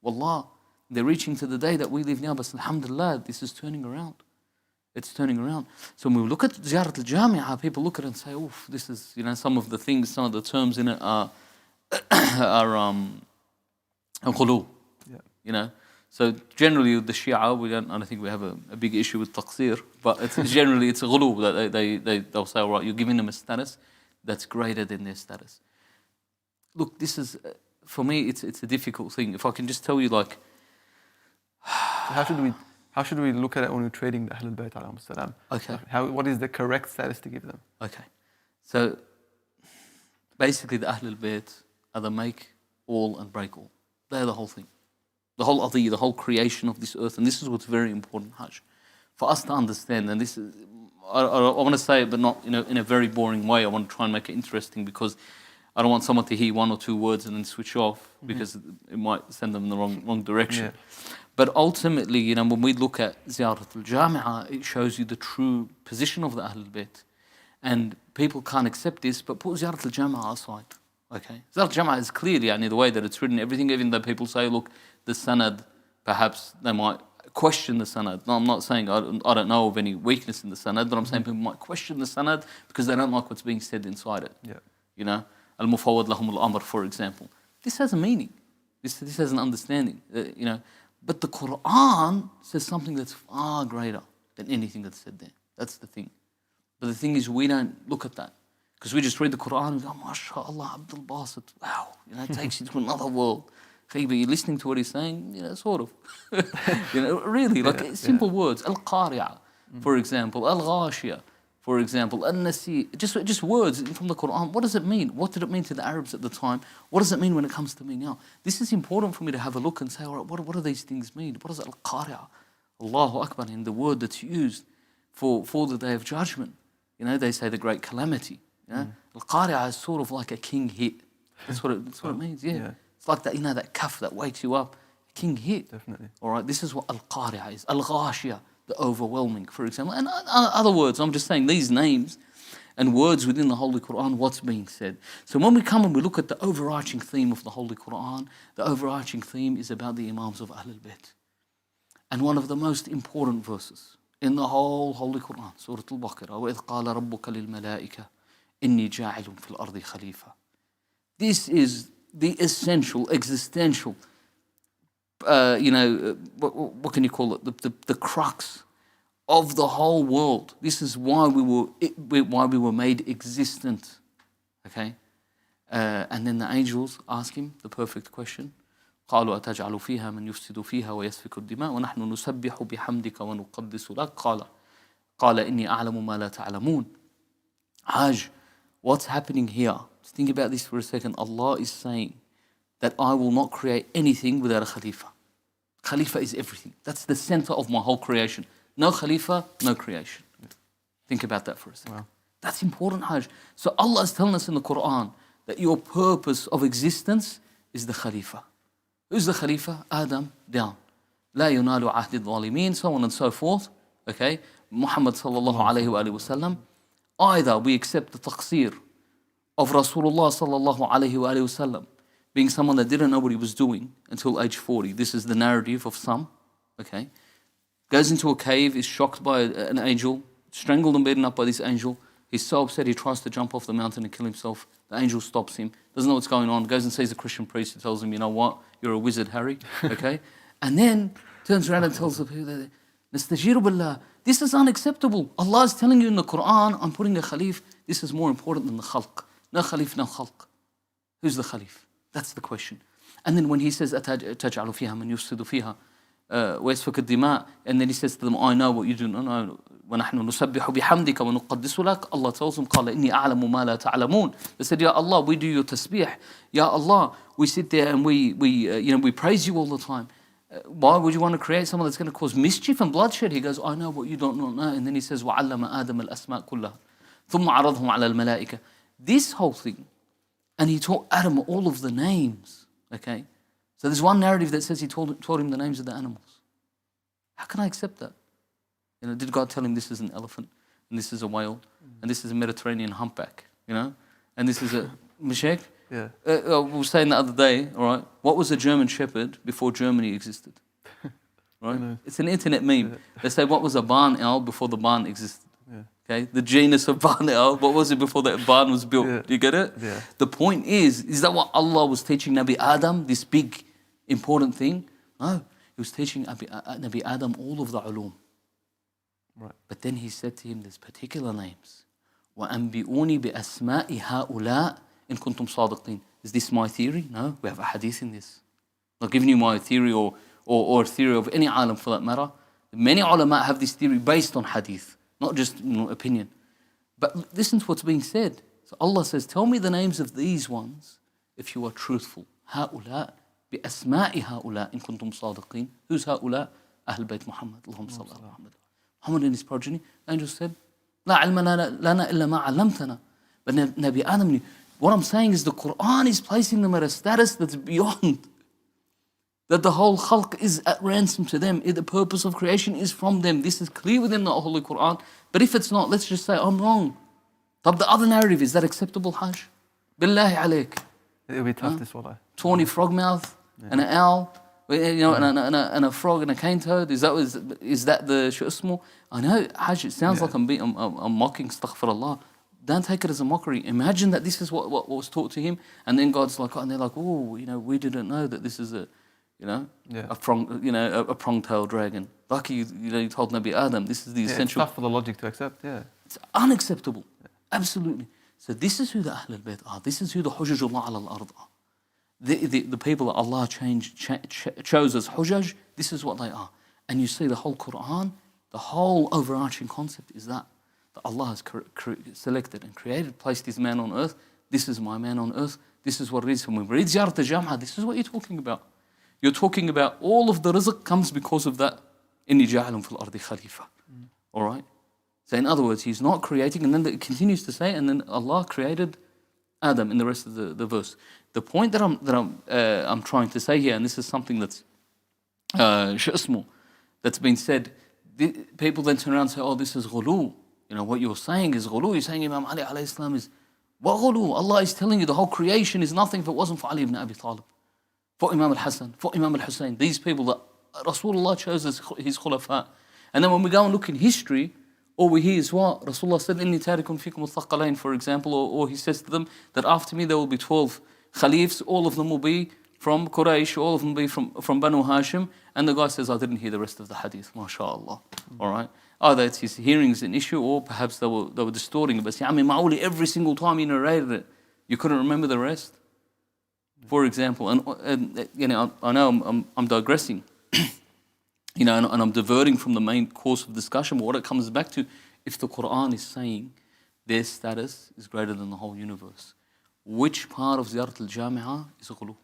Wallah, they're reaching to the day that we live now, but alhamdulillah, this is turning around. It's turning around. So when we look at Ziyarat al-Jami'ah, people look at it and say, oof, this is, you know, some of the things, some of the terms in it are ghulu. Yeah. You know? So generally with the Shia, I don't think we have a big issue with taqsir, but generally it's a ghulu that they'll say, all right, you're giving them a status that's greater than their status. Look, this is, for me, it's a difficult thing. If I can just tell you, like, How should we look at it when we're treating the Ahlul Bayt alayhim salam? Okay. What is the correct status to give them? Okay. So basically the Ahlul Bayt are the make all and break all. They're the whole thing. The whole adiyah, the whole creation of this earth. And this is what's very important, Hajj. For us to understand, and this is, I want to say it, but not in a very boring way. I want to try and make it interesting because I don't want someone to hear one or two words and then switch off because it might send them in the wrong direction. Yeah. But ultimately, when we look at Ziyarat al-Jami'ah, it shows you the true position of the Ahlul Bayt. And people can't accept this, but put Ziyarat al-Jami'ah aside. Okay? Ziyarat al-Jami'ah is clearly, the way that it's written, everything, even though people say, look, the sanad, perhaps they might question the sanad. No, I'm not saying I don't know of any weakness in the sanad, but I'm saying people might question the sanad because they don't like what's being said inside it. Yeah. Al-Mufawwad lahum al-Amr, for example. This has a meaning. This has an understanding. But the Quran says something that's far greater than anything that's said there. That's the thing. But the thing is, we don't look at that. Because we just read the Quran and go, MashaAllah, Abdul Basit, wow. It takes you to another world. But you're listening to what he's saying, sort of. Really, like simple words. Al-Qari'ah, for example. Al-Ghashiyah, for example. Al-Nasi, just words from the Quran. What does it mean? What did it mean to the Arabs at the time? What does it mean when it comes to me now? This is important for me to have a look and say, all right, what do these things mean? What is Al-Qari'ah? Allahu Akbar, in the word that's used for the Day of Judgment. They say the great calamity. Al-Qari'ah is sort of like a king hit. That's what it means, yeah. It's like that, that kaf that wakes you up. A king hit. Definitely. All right, this is what Al-Qari'ah is. Al-Ghashiyah, the overwhelming, for example. And other words, I'm just saying these names and words within the Holy Quran, what's being said. So when we come and we look at the overarching theme of the Holy Quran, the overarching theme is about the Imams of Ahlul Bayt. And one of the most important verses in the whole Holy Quran, Surah Al-Baqarah, وَإِذْ قَالَ رَبُّكَ لِلْمَلَائِكَةِ إِنِّي جَاعِلٌ فِي الْأَرْضِ خَلِيفَةً. This is the essential, existential, what can you call it? The crux of the whole world. This is why we were made existent. Okay, and then the angels ask him the perfect question. قالوا أتجعل فيها من يفسد فيها ويسفك الدماء ونحن نسبح بحمدك ونقدس لك قال إني أعلم ما لا تعلمون. Hajj, what's happening here? Think about this for a second. Allah is saying that I will not create anything without a Khalifa. Khalifa is everything. That's the center of my whole creation. No Khalifa, no creation. Think about that for a second. Wow. That's important, Hajj. So Allah is telling us in the Quran that your purpose of existence is the Khalifa. Who's the Khalifa? Adam, down. لا ينال عهد الظالمين, so on and so forth. Okay? Muhammad sallallahu alayhi wa sallam. Either we accept the taqsir of Rasulullah sallallahu alayhi wa sallam being someone that didn't know what he was doing until age 40. This is the narrative of some. Okay? Goes into a cave, is shocked by an angel, strangled and beaten up by this angel. He's so upset he tries to jump off the mountain and kill himself. The angel stops him, doesn't know what's going on, goes and sees a Christian priest who tells him, you know what, you're a wizard, Harry. Okay? And then turns around and tells the people, Nastajiru billah, this is unacceptable. Allah is telling you in the Quran, I'm putting a Khalif, this is more important than the Khalq. No Khalif, no Khalq. Who's the Khalif? That's the question. And then when he says, أَتَجْعَلُ فِيهَا مَنْ يُفْسِدُ فِيهَا وَيَسْفَكُ الدِّمَاء, and then he says to them, I know what you do. No. وَنَحْنُ نُسَبِّحُ بِحَمْدِكَ وَنُقَدِّسُ لَكَ. Allah tells him, قَالَ إِنِّي أَعْلَمُ مَا لَا تَعْلَمُونَ. They said, Ya Allah, we do your tasbih. Ya Allah, we sit there and we praise you all the time. Why would you want to create someone that's going to cause mischief and bloodshed? He goes, I know what you don't know. And then he says, وَعَلَّمَ آدَمَ الْأَسْمَاءَ كُلَّهَا ثُمَّ عَرَضْهُمْ عَلَى الْمَلَائِكَةِ. This whole thing. And he taught Adam all of the names. Okay? So there's one narrative that says he taught him the names of the animals. How can I accept that? Did God tell him this is an elephant, and this is a whale, and this is a Mediterranean humpback, and this is a Mashayikh? Yeah. We were saying the other day, all right, what was a German Shepherd before Germany existed? Right? It's an internet meme. Yeah. They say, what was a barn owl before the barn existed? Yeah. Okay, the genus of barn owl, what was it before that barn was built? Yeah. Do you get it? Yeah. The point is that what Allah was teaching Nabi Adam, this big, important thing? No. He was teaching Nabi Adam all of the ulum. Right. But then he said to him, there's particular names. وَأَنْبِئُونِي بِأَسْمَاءِ هَؤُلَاءِ إِن كُنْتُمْ صَادِقِينَ. Is this my theory? No, we have a hadith in this. I'm not giving you my theory or a theory of any alim for that matter. Many ulama have this theory based on hadith, not just opinion. But listen to what's being said. So Allah says, tell me the names of these ones if you are truthful. هَؤُلَاء بِأَسْمَاءِ هَؤُلَاء إِن كُنْتُمْ صَادِقِينَ. Who's هؤلاء? Ahl Bayt Muhammad. Allahumma salli ala Muhammad. Muhammad and his progeny. The angel said, لا علم لنا إلا ما علمتنا. But Nabi Adam knew. What I'm saying is the Quran is placing them at a status that's beyond. That the whole khalq is at ransom to them. The purpose of creation is from them. This is clear within the Holy Quran. But if it's not, let's just say, I'm wrong. But the other narrative, is that acceptable, Hajj? Billahi alayk. It'll be tough to swallow. Tawny frog mouth and an owl, and a frog and a cane toad. Is that the shu'asmu? I know, Hajj, it sounds like I'm mocking, astaghfirullah. Don't take it as a mockery. Imagine that this is what was taught to him, and then God's like, and they're like, oh, we didn't know that this is a prong-tailed dragon. Lucky you told Nabi Adam, this is the essential. It's tough for the logic to accept, It's unacceptable. Absolutely. So this is who the Ahlul Bayt are. This is who the Hujajullah ala al-ard are. The people that Allah chose as Hujaj, this is what they are. And you see the whole Quran, the whole overarching concept is that Allah has selected and created, placed His man on earth. This is my man on earth. This is what it is. When we read Ziyarat al-Jam'ah, this is what you're talking about. You're talking about all of the rizq comes because of that. إِنِّي جَعَلٌ فِي الْأَرْضِ خَلِيفَةً. All right? So in other words, He's not creating, and then it continues to say, and then Allah created Adam in the rest of the verse. The point that I'm trying to say here, and this is something that's that's been said, people then turn around and say, oh, this is ghulu. What you're saying is ghulu. You're saying Imam Ali alayhi salam is, what ghulu? Allah is telling you the whole creation is nothing if it wasn't for Ali ibn Abi Talib, for Imam al-Hassan, for Imam al-Hussein. These people that Rasulullah chose as his khulafa. And then when we go and look in history, all we hear is what? Rasulullah said, إِنِّي تَارِكٌ فِيكُمُ الثَّقَلَيْنِ, for example, or He says to them that after me there will be 12 Khalifs, all of them will be from Quraysh, all of them will be from Banu Hashim, and the guy says, I didn't hear the rest of the hadith, mashallah. All right? Either it's his hearing is an issue, or perhaps they were distorting it. But Ma'uli, every single time you narrated it, you couldn't remember the rest. For example, and I know I'm digressing, and I'm diverting from the main course of discussion, but what it comes back to, if the Quran is saying their status is greater than the whole universe, which part of Ziyarat al-Jami'ah is ghulu?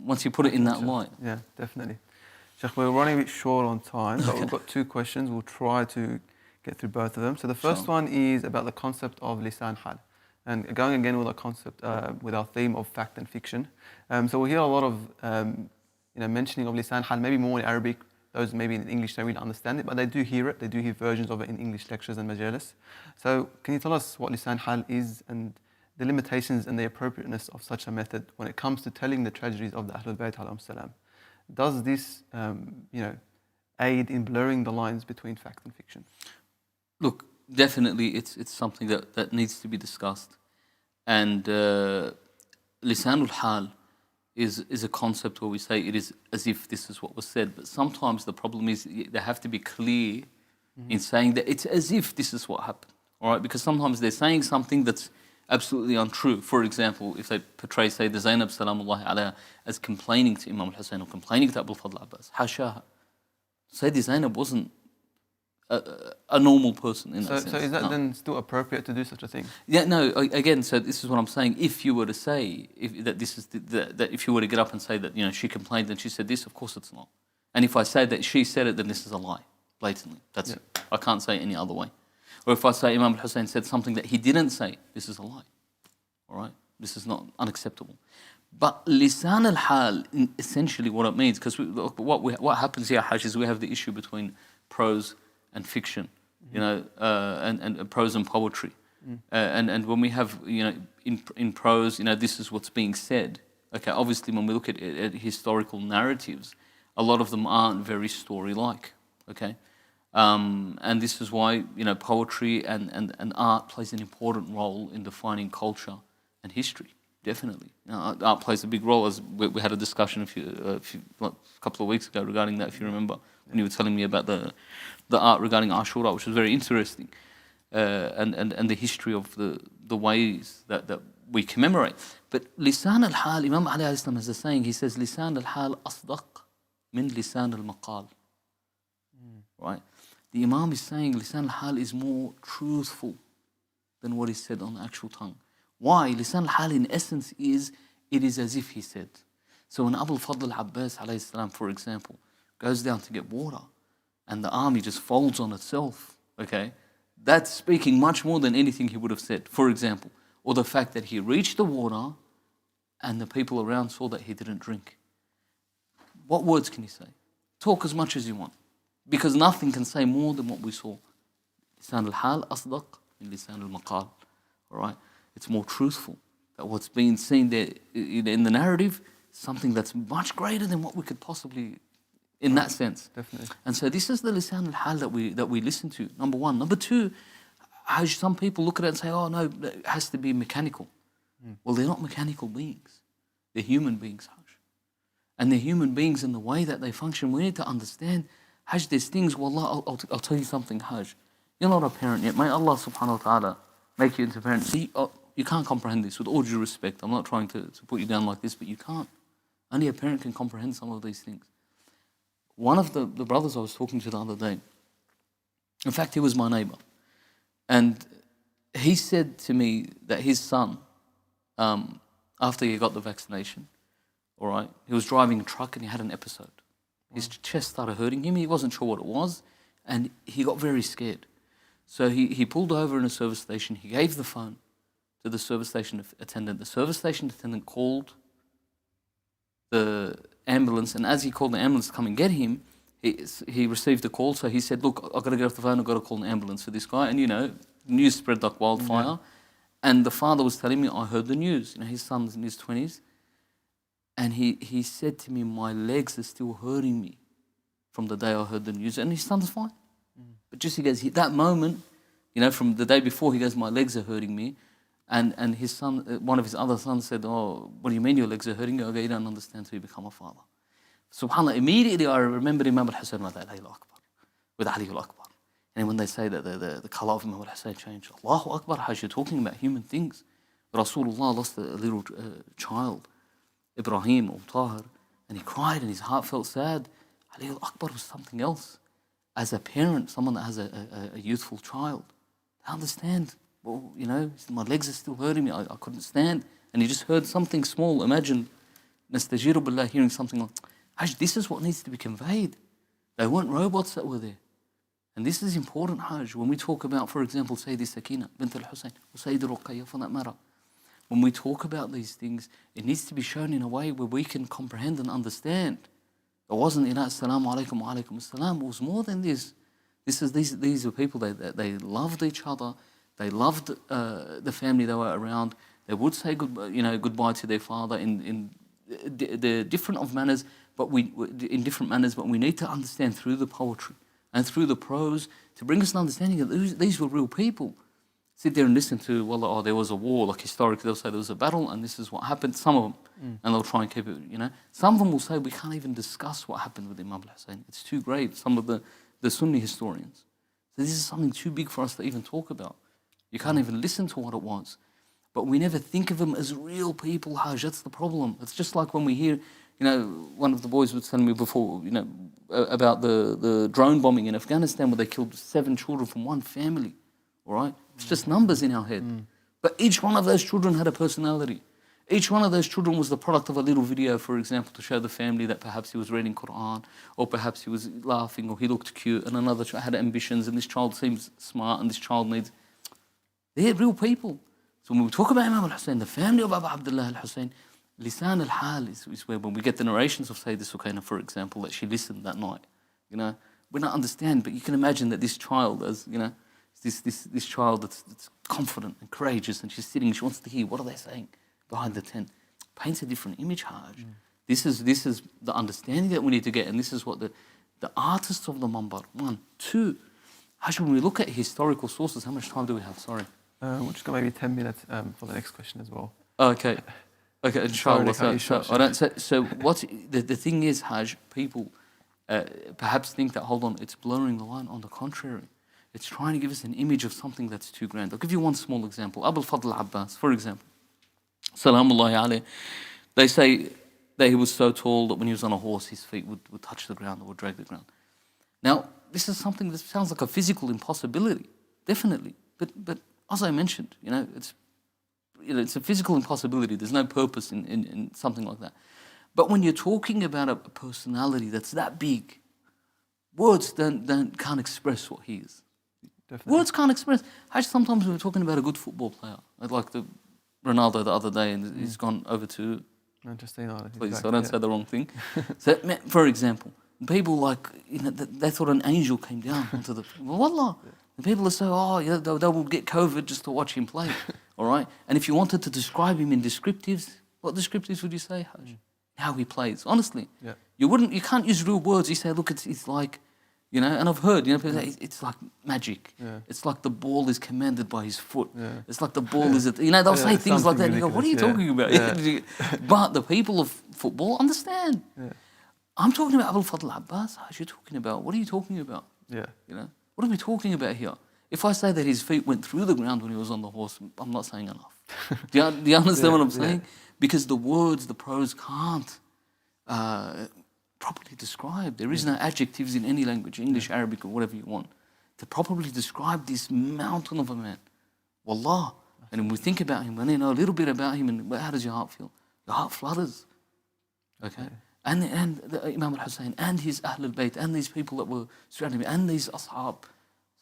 Once you put it in that light. Yeah, definitely. Sheikh, we're running a bit short on time, but we've got two questions. We'll try to get through both of them. So the first one is about the concept of lisan hal. And going again with our concept, with our theme of fact and fiction. So we hear a lot of mentioning of lisan hal, maybe more in Arabic. Those maybe in English don't really understand it, but they do hear it. They do hear versions of it in English lectures and majalis. So can you tell us what lisan hal is and the limitations and the appropriateness of such a method when it comes to telling the tragedies of the Ahlul Bayt alayhim salam? Does this, aid in blurring the lines between fact and fiction? Look, definitely it's something that needs to be discussed. And lisanul hal is a concept where we say it is as if this is what was said. But sometimes the problem is they have to be clear in saying that it's as if this is what happened. All right? Because sometimes they're saying something that's absolutely untrue. For example, if they portray, say, the Zainab salamullahi alayha as complaining to Imam al-Hussein or complaining to Abu al-Fadl Abbas, hasha. Sayyidi Zainab wasn't a normal person in that sense. So is that then still appropriate to do such a thing? Yeah, no, again, so this is what I'm saying. If you were to say, that if you were to get up and say that, she complained and she said this, of course it's not. And if I say that she said it, then this is a lie, blatantly. That's it. I can't say it any other way. Or if I say Imam al-Hussein said something that he didn't say, this is a lie. All right? This is not unacceptable. But lisan al-hal, essentially what it means, because what happens here, Hajj, is we have the issue between prose and fiction, and prose and poetry. And when we have, in prose, this is what's being said. Okay, obviously when we look at historical narratives, a lot of them aren't very story-like, okay? And this is why, poetry and art plays an important role in defining culture and history. definitely. Art plays a big role. As we had a discussion a couple of weeks ago regarding that, if you remember, when you were telling me about the art regarding Ashura, which was very interesting, and the history of the ways that we commemorate. But lisan al-hal, Imam Ali alayhi salam has a saying, he says, lisan al-hal asdaq min lisan al-maqal. Right? The Imam is saying lisan al-hal is more truthful than what is said on the actual tongue. Why? Lisan al-hal in essence it is as if he said. So when Abu al-Fadl al-Abbas alayhi salam, for example, goes down to get water and the army just folds on itself, okay, that's speaking much more than anything he would have said, for example. Or the fact that he reached the water and the people around saw that he didn't drink. What words can you say? Talk as much as you want. Because nothing can say more than what we saw. Lisan al-hal asdaq min lisan al-maqal. All right? It's more truthful. That what's being seen there in the narrative, something that's much greater than what we could possibly, in that sense. Definitely. And so this is the lisan al-hal that we listen to, number one. Number two, some people look at it and say, oh no, it has to be mechanical. Well, they're not mechanical beings. They're human beings, Hajj. And they're human beings in the way that they function. We need to understand, Hajj, there's things, wallah, I'll tell you something, Hajj. You're not a parent yet. May Allah subhanahu wa ta'ala make you into a parent. See, you can't comprehend this, with all due respect. I'm not trying to put you down like this, but you can't. Only a parent can comprehend some of these things. One of the brothers I was talking to the other day, in fact, he was my neighbor. And he said to me that his son, after he got the vaccination, all right, he was driving a truck and he had an episode. His chest started hurting him. He wasn't sure what it was, and he got very scared. So he pulled over in a service station. He gave the phone to the service station attendant. The service station attendant called the ambulance, and as he called the ambulance to come and get him, he received a call. So he said, look, I've got to get off the phone, I've got to call an ambulance for this guy. And, you know, news spread like wildfire. Yeah. And the father was telling me, I heard the news. You know, his son's in his 20s. And he said to me, my legs are still hurting me from the day I heard the news. And his son's fine. But just, he goes, that moment, you know, from the day before, he goes, my legs are hurting me. And his son, one of his other sons said, oh, what do you mean your legs are hurting you? Okay, you don't understand till you become a father. SubhanAllah, immediately I remembered Imam al-Hussein with Ali al-Akbar, with Ali al-Akbar. And when they say that the colour of Imam al-Hussein changed, Allahu Akbar, Hajj, you're talking about human things. Rasulullah lost a little child, Ibrahim or Tahir, and he cried and his heart felt sad. Ali al-Akbar was something else. As a parent, someone that has a youthful child, they understand, well, you know, my legs are still hurting me, I couldn't stand. And he just heard something small. Imagine, nastajiru billah, hearing something like, Hajj, this is what needs to be conveyed. They weren't robots that were there. And this is important, Hajj. When we talk about, for example, Sayyidi Sakina bint al-Hussein, or Sayyidi Ruqayya for that matter, when we talk about these things, it needs to be shown in a way where we can comprehend and understand. It wasn't, you know, assalamu alaikum wa alaikum assalam. It was more than this. These were people, they loved each other. They loved the family they were around. They would say goodbye to their father in the different of manners, but we need to understand through the poetry and through the prose to bring us an understanding that these were real people. Sit there and listen to, well, oh, there was a war, like historically they'll say there was a battle and this is what happened, some of them, and they'll try and keep it, you know. Some of them will say we can't even discuss what happened with Imam al-Hussein. It's too great, some of the Sunni historians. So this is something too big for us to even talk about. You can't even listen to what it was. But we never think of them as real people, Hajj. That's the problem. It's just like when we hear, you know, one of the boys was telling me before, you know, about the drone bombing in Afghanistan where they killed 7 children from one family, all right? It's just numbers in our head. But each one of those children had a personality. Each one of those children was the product of a little video, for example, to show the family that perhaps he was reading Quran, or perhaps he was laughing, or he looked cute, and another child had ambitions, and this child seems smart, and this child needs... They're real people. So when we talk about Imam al-Hussein, the family of Abu Abdullah al-Hussein, lisan al-hal is where when we get the narrations of Sayyida Sukaina, for example, that she listened that night. You know, we don't understand, but you can imagine that this child, as you know, this child that's confident and courageous, and she's sitting, she wants to hear what are they saying behind the tent. Paints a different image, Hajj. This is the understanding that we need to get, and this is what the artists of the Mambar. 1, 2. Hajj, when we look at historical sources, how much time do we have? Sorry. We'll just go maybe 10 minutes for the next question as well. Okay. Okay, inshallah. Sorry, So what's the thing is, Hajj, people perhaps think that, hold on, it's blurring the line. On the contrary, it's trying to give us an image of something that's too grand. I'll give you one small example. Abu al-Fadl Abbas, for example. Salamullahi alayh. They say that he was so tall that when he was on a horse, his feet would touch the ground or would drag the ground. Now, this is something that sounds like a physical impossibility, definitely. But as I mentioned, it's a physical impossibility. There's no purpose in something like that. But when you're talking about a personality that's that big, words can't express what he is. Definitely. Words can't express. Sometimes we were talking about a good football player, like the Ronaldo the other day, and he's gone over to Manchester United. Please, Exactly, I don't say the wrong thing. So, for example, people they thought an angel came down onto the. Wallah, the people are so they will get COVID just to watch him play. All right, and if you wanted to describe him in descriptives, what descriptives would you say, Hajj? How he plays, honestly. Yeah. You can't use real words. You say, look, it's like, and I've heard, people say, it's like magic. Yeah. It's like the ball is commanded by his foot. Yeah. It's like the ball is, they'll say things like that. And you go, what are you talking about? Yeah. But the people of football understand. Yeah. I'm talking about Abu al-Fadl Abbas. What are you talking about? What are you talking about? Yeah. What are we talking about here? If I say that his feet went through the ground when he was on the horse, I'm not saying enough. Do you understand what I'm saying? Yeah. Because the words, the prose can't properly describe. There is no adjectives in any language, English, Arabic, or whatever you want, to properly describe this mountain of a man. Wallah. And when we think about him, when you know a little bit about him, and how does your heart feel? Your heart flutters. Okay? And the Imam al-Hussein, and his Ahl al-Bayt, and these people that were surrounding him, and these ashab,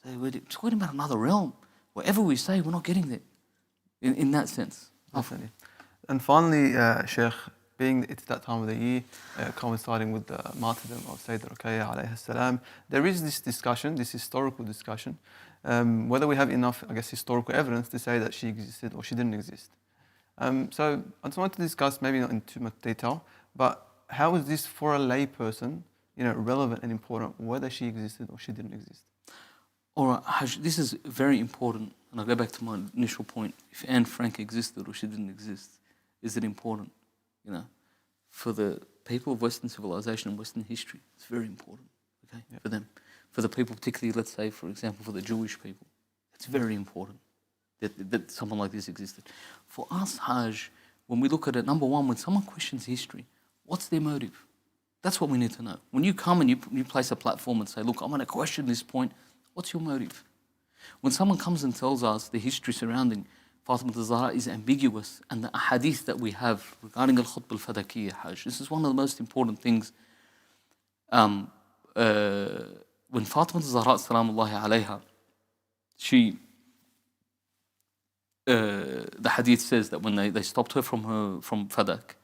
we're talking about another realm. Whatever we say, we're not getting there. In that sense. Definitely. And finally, Sheikh, being it's that time of the year, coinciding with the martyrdom of Sayyidina Ruqayyah alayhi salam, there is this discussion, this historical discussion, whether we have enough, historical evidence to say that she existed or she didn't exist. So I just wanted to discuss, maybe not in too much detail, but how is this for a lay person, relevant and important, whether she existed or she didn't exist? All right, Hajj, this is very important, and I'll go back to my initial point. If Anne Frank existed or she didn't exist, is it important? For the people of Western civilization and Western history, it's very important, okay, for them. For the people, particularly, let's say, for example, for the Jewish people, it's very important that someone like this existed. For us, Hajj, when we look at it, number one, when someone questions history, what's their motive? That's what we need to know. When you come and you place a platform and say, look, I'm going to question this point, what's your motive? When someone comes and tells us the history surrounding Fatima al-Zahra is ambiguous, and the hadith that we have regarding al-Khutbah al-Fadakiyya, Hajj, this is one of the most important things. When Fatima al-Zahra, salamullahi alayha, the hadith says that when they stopped her from Fadak,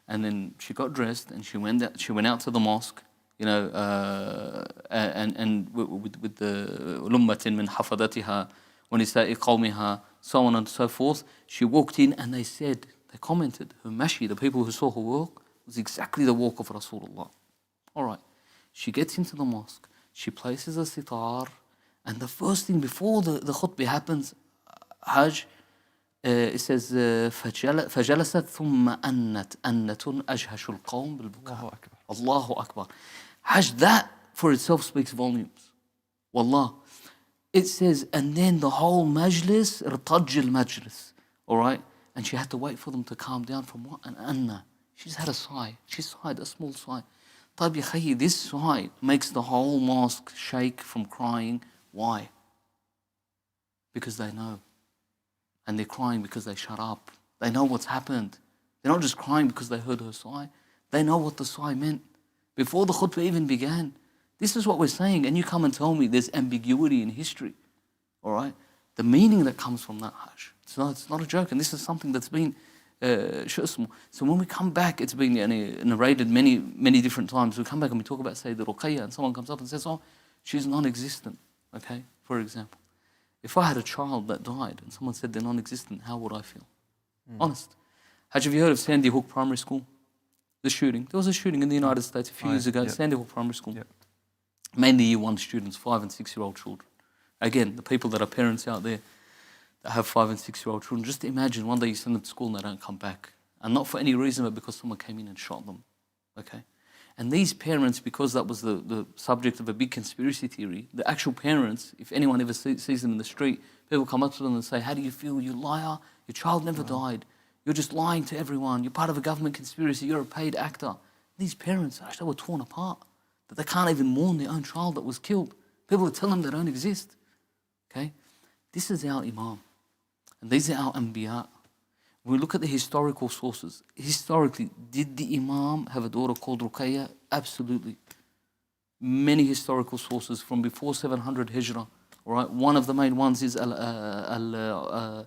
and then she got dressed and she went out to the mosque, and with the lummatin min hafadatiha wa nisa'i qawmiha, so on and so forth. She walked in and they commented, her mashi, the people who saw her walk, was exactly the walk of Rasulullah. All right. She gets into the mosque, she places a sitar, and the first thing before the khutbah happens, Hajj, it says, فَجَلَسَتْ ثُمَّ أَنَّتْ أَنَّةٌ أَجْهَشُ الْقَوْمِ بِالْبُكَاءِ. Allahu Akbar. Hajj, that for itself speaks volumes. Wallah. It says, and then the whole majlis, irtaj al-majlis. All right? And she had to wait for them to calm down from what? An anna. She just had a sigh. She sighed, a small sigh. طيب يا خيي, this sigh makes the whole mosque shake from crying. Why? Because they know. And they're crying because they shut up. They know what's happened. They're not just crying because they heard her sigh. They know what the sigh meant before the khutbah even began. This is what we're saying, and you come and tell me there's ambiguity in history. All right? The meaning that comes from that, Hajj, it's not a joke, and this is something that's been so when we come back, it's been narrated many different times. We come back and we talk about Sayyidina Ruqayyah, and someone comes up and says, oh, she's non-existent, okay, for example. If I had a child that died and someone said they're non-existent, how would I feel? Honest. Hajj, have you heard of Sandy Hook Primary School? The shooting. There was a shooting in the United States a few years ago, Sandy Hook Primary School. Mainly Year 1 students, 5 and 6-year-old children. Again, the people that are parents out there that have 5 and 6-year-old children, just imagine one day you send them to school and they don't come back. And not for any reason, but because someone came in and shot them. Okay? And these parents, because that was the subject of a big conspiracy theory, the actual parents, if anyone ever sees them in the street, people come up to them and say, how do you feel, you liar? Your child never died. You're just lying to everyone. You're part of a government conspiracy. You're a paid actor. These parents, actually, were torn apart. That they can't even mourn their own child that was killed. People would tell them they don't exist. Okay? This is our Imam. And these are our Anbiya. When we look at the historical sources, historically, did the Imam have a daughter called Ruqayya? Absolutely. Many historical sources from before 700 Hijrah. All right? One of the main ones is As-Sayf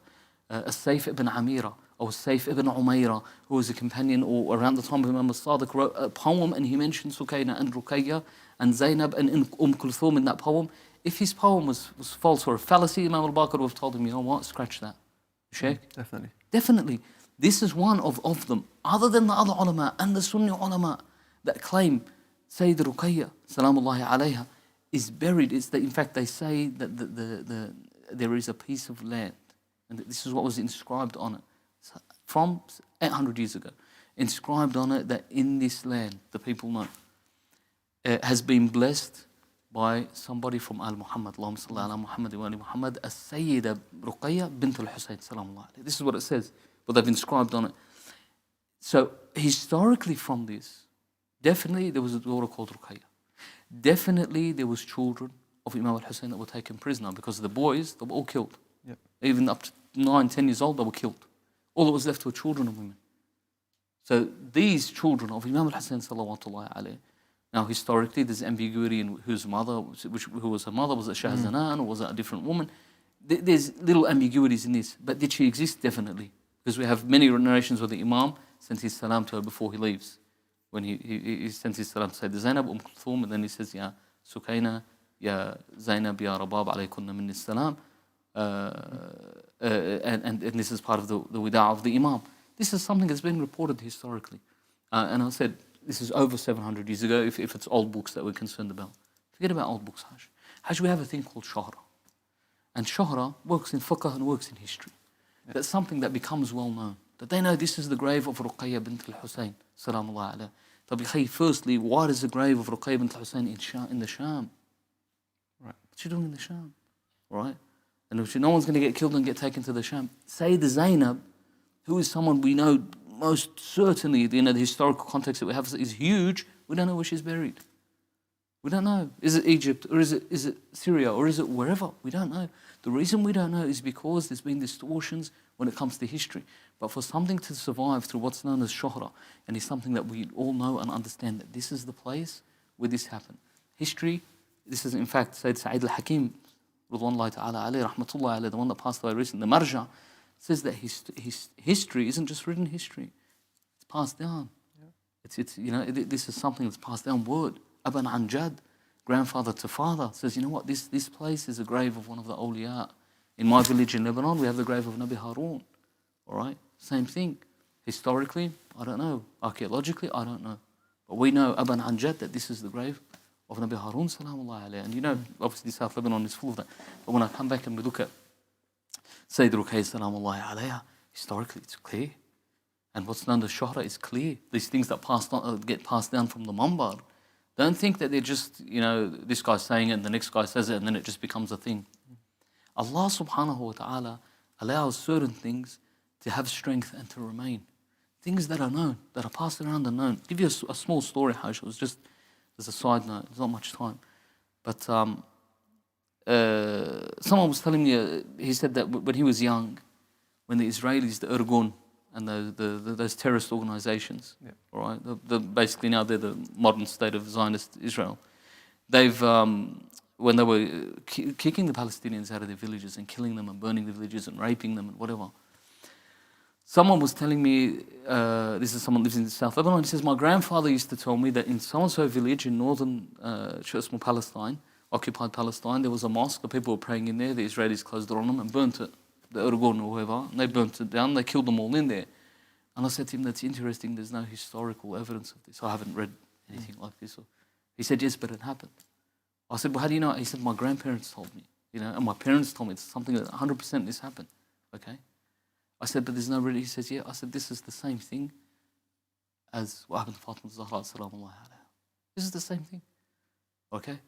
ibn Amira, or Sayf ibn Umayra, who was a companion, or around the time of Imam al-Sadiq, wrote a poem, and he mentioned Sukaina and Ruqayya and Zainab and Kulthum in that poem. If his poem was false or a fallacy, Imam al-Baqir would have told him, you know what, scratch that. Sheikh? Definitely. Definitely. This is one of them. Other than the other ulama and the Sunni ulama that claim Sayyid Ruqayya, salamullahi alayha, is buried. In fact, they say that there is a piece of land, and this is what was inscribed on it from 800 years ago. Inscribed on it that in this land, the people know, has been blessed by somebody from Al-Muhammad, Allahumma salli ala Muhammad wa ali Muhammad, As-Sayyida Ruqayya bint al-Husayn, salamullahi alayhi. This is what it says, what they've inscribed on it. So historically from this, definitely there was a daughter called Ruqayya. Definitely there was children of Imam al-Hussein that were taken prisoner, because the boys, they were all killed. Yep. Even up to 9, 10 years old, they were killed. All that was left were children and women. So these children of Imam al-Hussein, salawatullahi alayhi, now historically there's ambiguity in whose mother, who was her mother, was it Shahzanan or was it a different woman? There's little ambiguities in this, but did she exist? Definitely. Because we have many narrations where the Imam sent his salam to her before he leaves. When he sends his salam to Sayyidina Zainab, Kulthum, and then he says, Ya Sukaina, Ya Zainab, Ya Rabab, alaykunna minni salam. And this is part of the wida' of the Imam. This is something that's been reported historically. And I said, this is over 700 years ago, if it's old books that we're concerned about. Forget about old books, Hajj. Hajj, we have a thing called Shahra. And Shahra works in fiqh and works in history. Yeah. That's something that becomes well known. That they know this is the grave of Ruqayya bint al-Husayn, salamullahi alayhi. Firstly, why is the grave of Ruqayya bint al-Husayn in the Sham? Right. What's she doing in the Sham? Right? And if no one's going to get killed and get taken to the Sham. Sayyidina Zainab, who is someone we know most certainly, the historical context that we have is huge. We don't know where she's buried. We don't know. Is it Egypt, or is it Syria, or is it wherever? We don't know. The reason we don't know is because there's been distortions when it comes to history. But for something to survive through what's known as Shuhra, and it's something that we all know and understand that this is the place where this happened. History, this is in fact Sayyid Sa'id al-Hakim, Ridwanullahi ta'ala alayhi, rahmatullahi alayhi, the one that passed away recently, the Marja, says that his history isn't just written history; it's passed down. Yeah. It's this is something that's passed down word. Aban an Jad, grandfather to father, says, you know what? This place is a grave of one of the awliya. In my village in Lebanon, we have the grave of Nabi Harun. All right, same thing. Historically, I don't know. Archaeologically, I don't know. But we know Aban an Jad, that this is the grave of Nabi Harun, salamullahi alayhi. And obviously South Lebanon is full of that. But when I come back and we look at Sayyid Ruqayya, salamullahi alayha, historically it's clear. And what's known as Shuhra is clear. These things that get passed down from the Mambar, don't think that they're just, this guy's saying it and the next guy says it and then it just becomes a thing. Allah subhanahu wa ta'ala allows certain things to have strength and to remain. Things that are known, that are passed around and known. I'll give you a small story, Hajj. It was just as a side note, there's not much time. But someone was telling me, he said that when he was young, when the Israelis, the Irgun, and those terrorist organizations, yeah. All right, basically now they're the modern state of Zionist Israel. They've, when they were kicking the Palestinians out of their villages and killing them and burning the villages and raping them and whatever, someone was telling me, this is someone who lives in South Lebanon, he says, my grandfather used to tell me that in so-and-so village in northern small Palestine, occupied Palestine, there was a mosque, the people were praying in there, the Israelis closed it on them and burnt it. The Irgun or whoever, and they burnt it down, they killed them all in there. And I said to him, that's interesting, there's no historical evidence of this. I haven't read anything like this. He said, yes, but it happened. I said, well, how do you know? He said, my grandparents told me, and my parents told me it's something that 100% this happened, okay? I said, but there's no religion. He says, yeah. I said, this is the same thing as what happened to Fatima Zahra, salamu alayha. This is the same thing. Okay?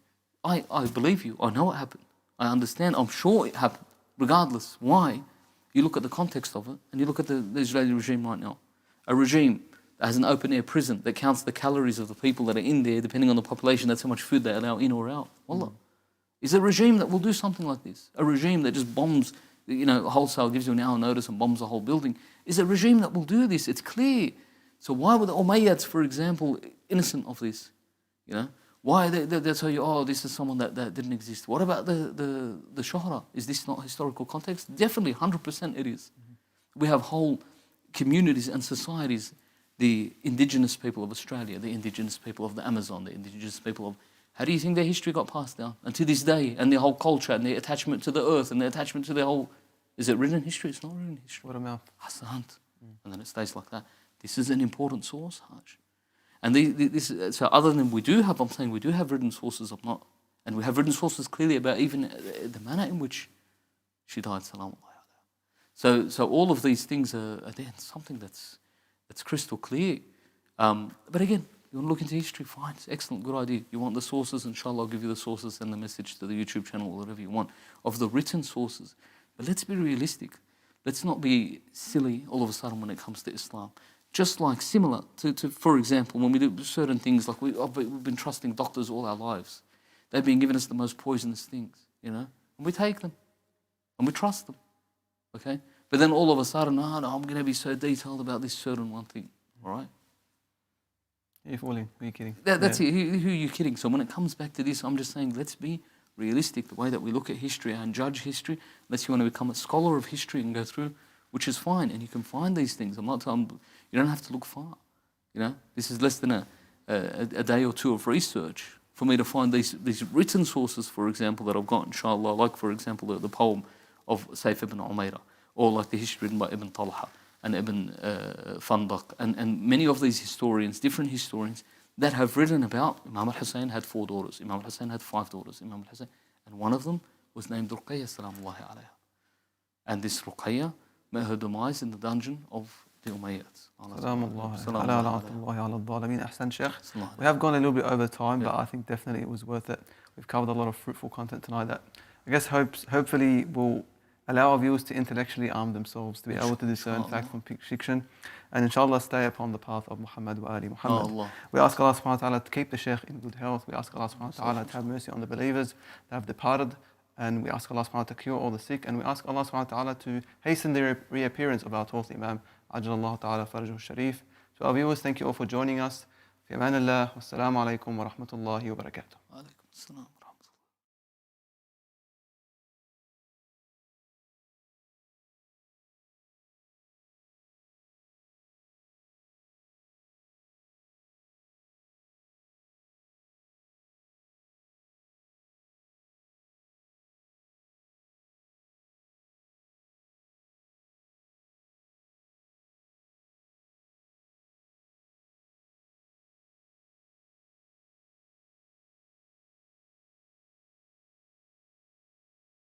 I believe you. I know it happened. I understand. I'm sure it happened. Regardless. Why? You look at the context of it, and you look at the Israeli regime right now. A regime that has an open-air prison that counts the calories of the people that are in there, depending on the population, that's how much food they allow in or out. Wallah. Is a regime that will do something like this. A regime that just bombs, wholesale, gives you an hour notice and bombs a whole building. Is a regime that will do this. It's clear. So why were the Umayyads, for example, innocent of this? Why they tell you, oh, this is someone that didn't exist. What about the Shuhra? Is this not historical context? Definitely, 100% it is. We have whole communities and societies, the indigenous people of Australia, the indigenous people of the Amazon, the indigenous people of... How do you think their history got passed down? And to this day, and their whole culture, and their attachment to the earth, and their attachment to their whole... Is it written in history? It's not written in history. What a mouth. Hasant. And then it stays like that. This is an important source, Hajj. And so other than I'm saying we do have written sources of not, and we have written sources clearly about even the manner in which she died, salamu alayha. So all of these things are there, something that's crystal clear. But again, you want to look into history, fine, it's excellent, good idea. You want the sources, inshallah, I'll give you the sources and the message to the YouTube channel, or whatever you want, of the written sources. But let's be realistic. Let's not be silly all of a sudden when it comes to Islam. Just like similar to for example, when we do certain things, like we've been trusting doctors all our lives. They've been giving us the most poisonous things, and we take them, and we trust them, okay? But then all of a sudden, no, I'm going to be so detailed about this certain one thing, all right? You're fooling, who are you kidding? That's it, who are you kidding? So when it comes back to this, I'm just saying, let's be realistic, the way that we look at history and judge history, unless you want to become a scholar of history and go through, which is fine, and you can find these things. I'm not telling you don't have to look far. This is less than a day or two of research for me to find these written sources, for example, that I've got, inshallah, like, for example, the poem of Sayf ibn Umayra, or like the history written by Ibn Talha and Ibn Fandaq, and many of these historians, different historians, that have written about Imam al-Hussein had 4 daughters, Imam al-Hussein had 5 daughters, Imam al-Hussein, and one of them was named Ruqayya, salamullahi alayha. And this Ruqayya met her demise in the dungeon of the Umayyads. We have gone a little bit over time, but I think definitely it was worth it. We've covered a lot of fruitful content tonight that I guess hopefully will allow our viewers to intellectually arm themselves, to be able to discern fact from fiction, and inshallah stay upon the path of Muhammad wa Ali Muhammad. We ask Allah subhanahu wa ta'ala to keep the Sheikh in good health. We ask Allah subhanahu wa ta'ala to have mercy on the believers that have departed. And we ask Allah subhanahu wa ta'ala to cure all the sick. And we ask Allah subhanahu wa ta'ala to hasten the reappearance of our 12th Imam, Ajjalallahu ta'ala Farajahu Sharif. To our viewers, thank you all for joining us. Fi amanillah, wassalamu alaikum wa rahmatullahi wa barakatuh.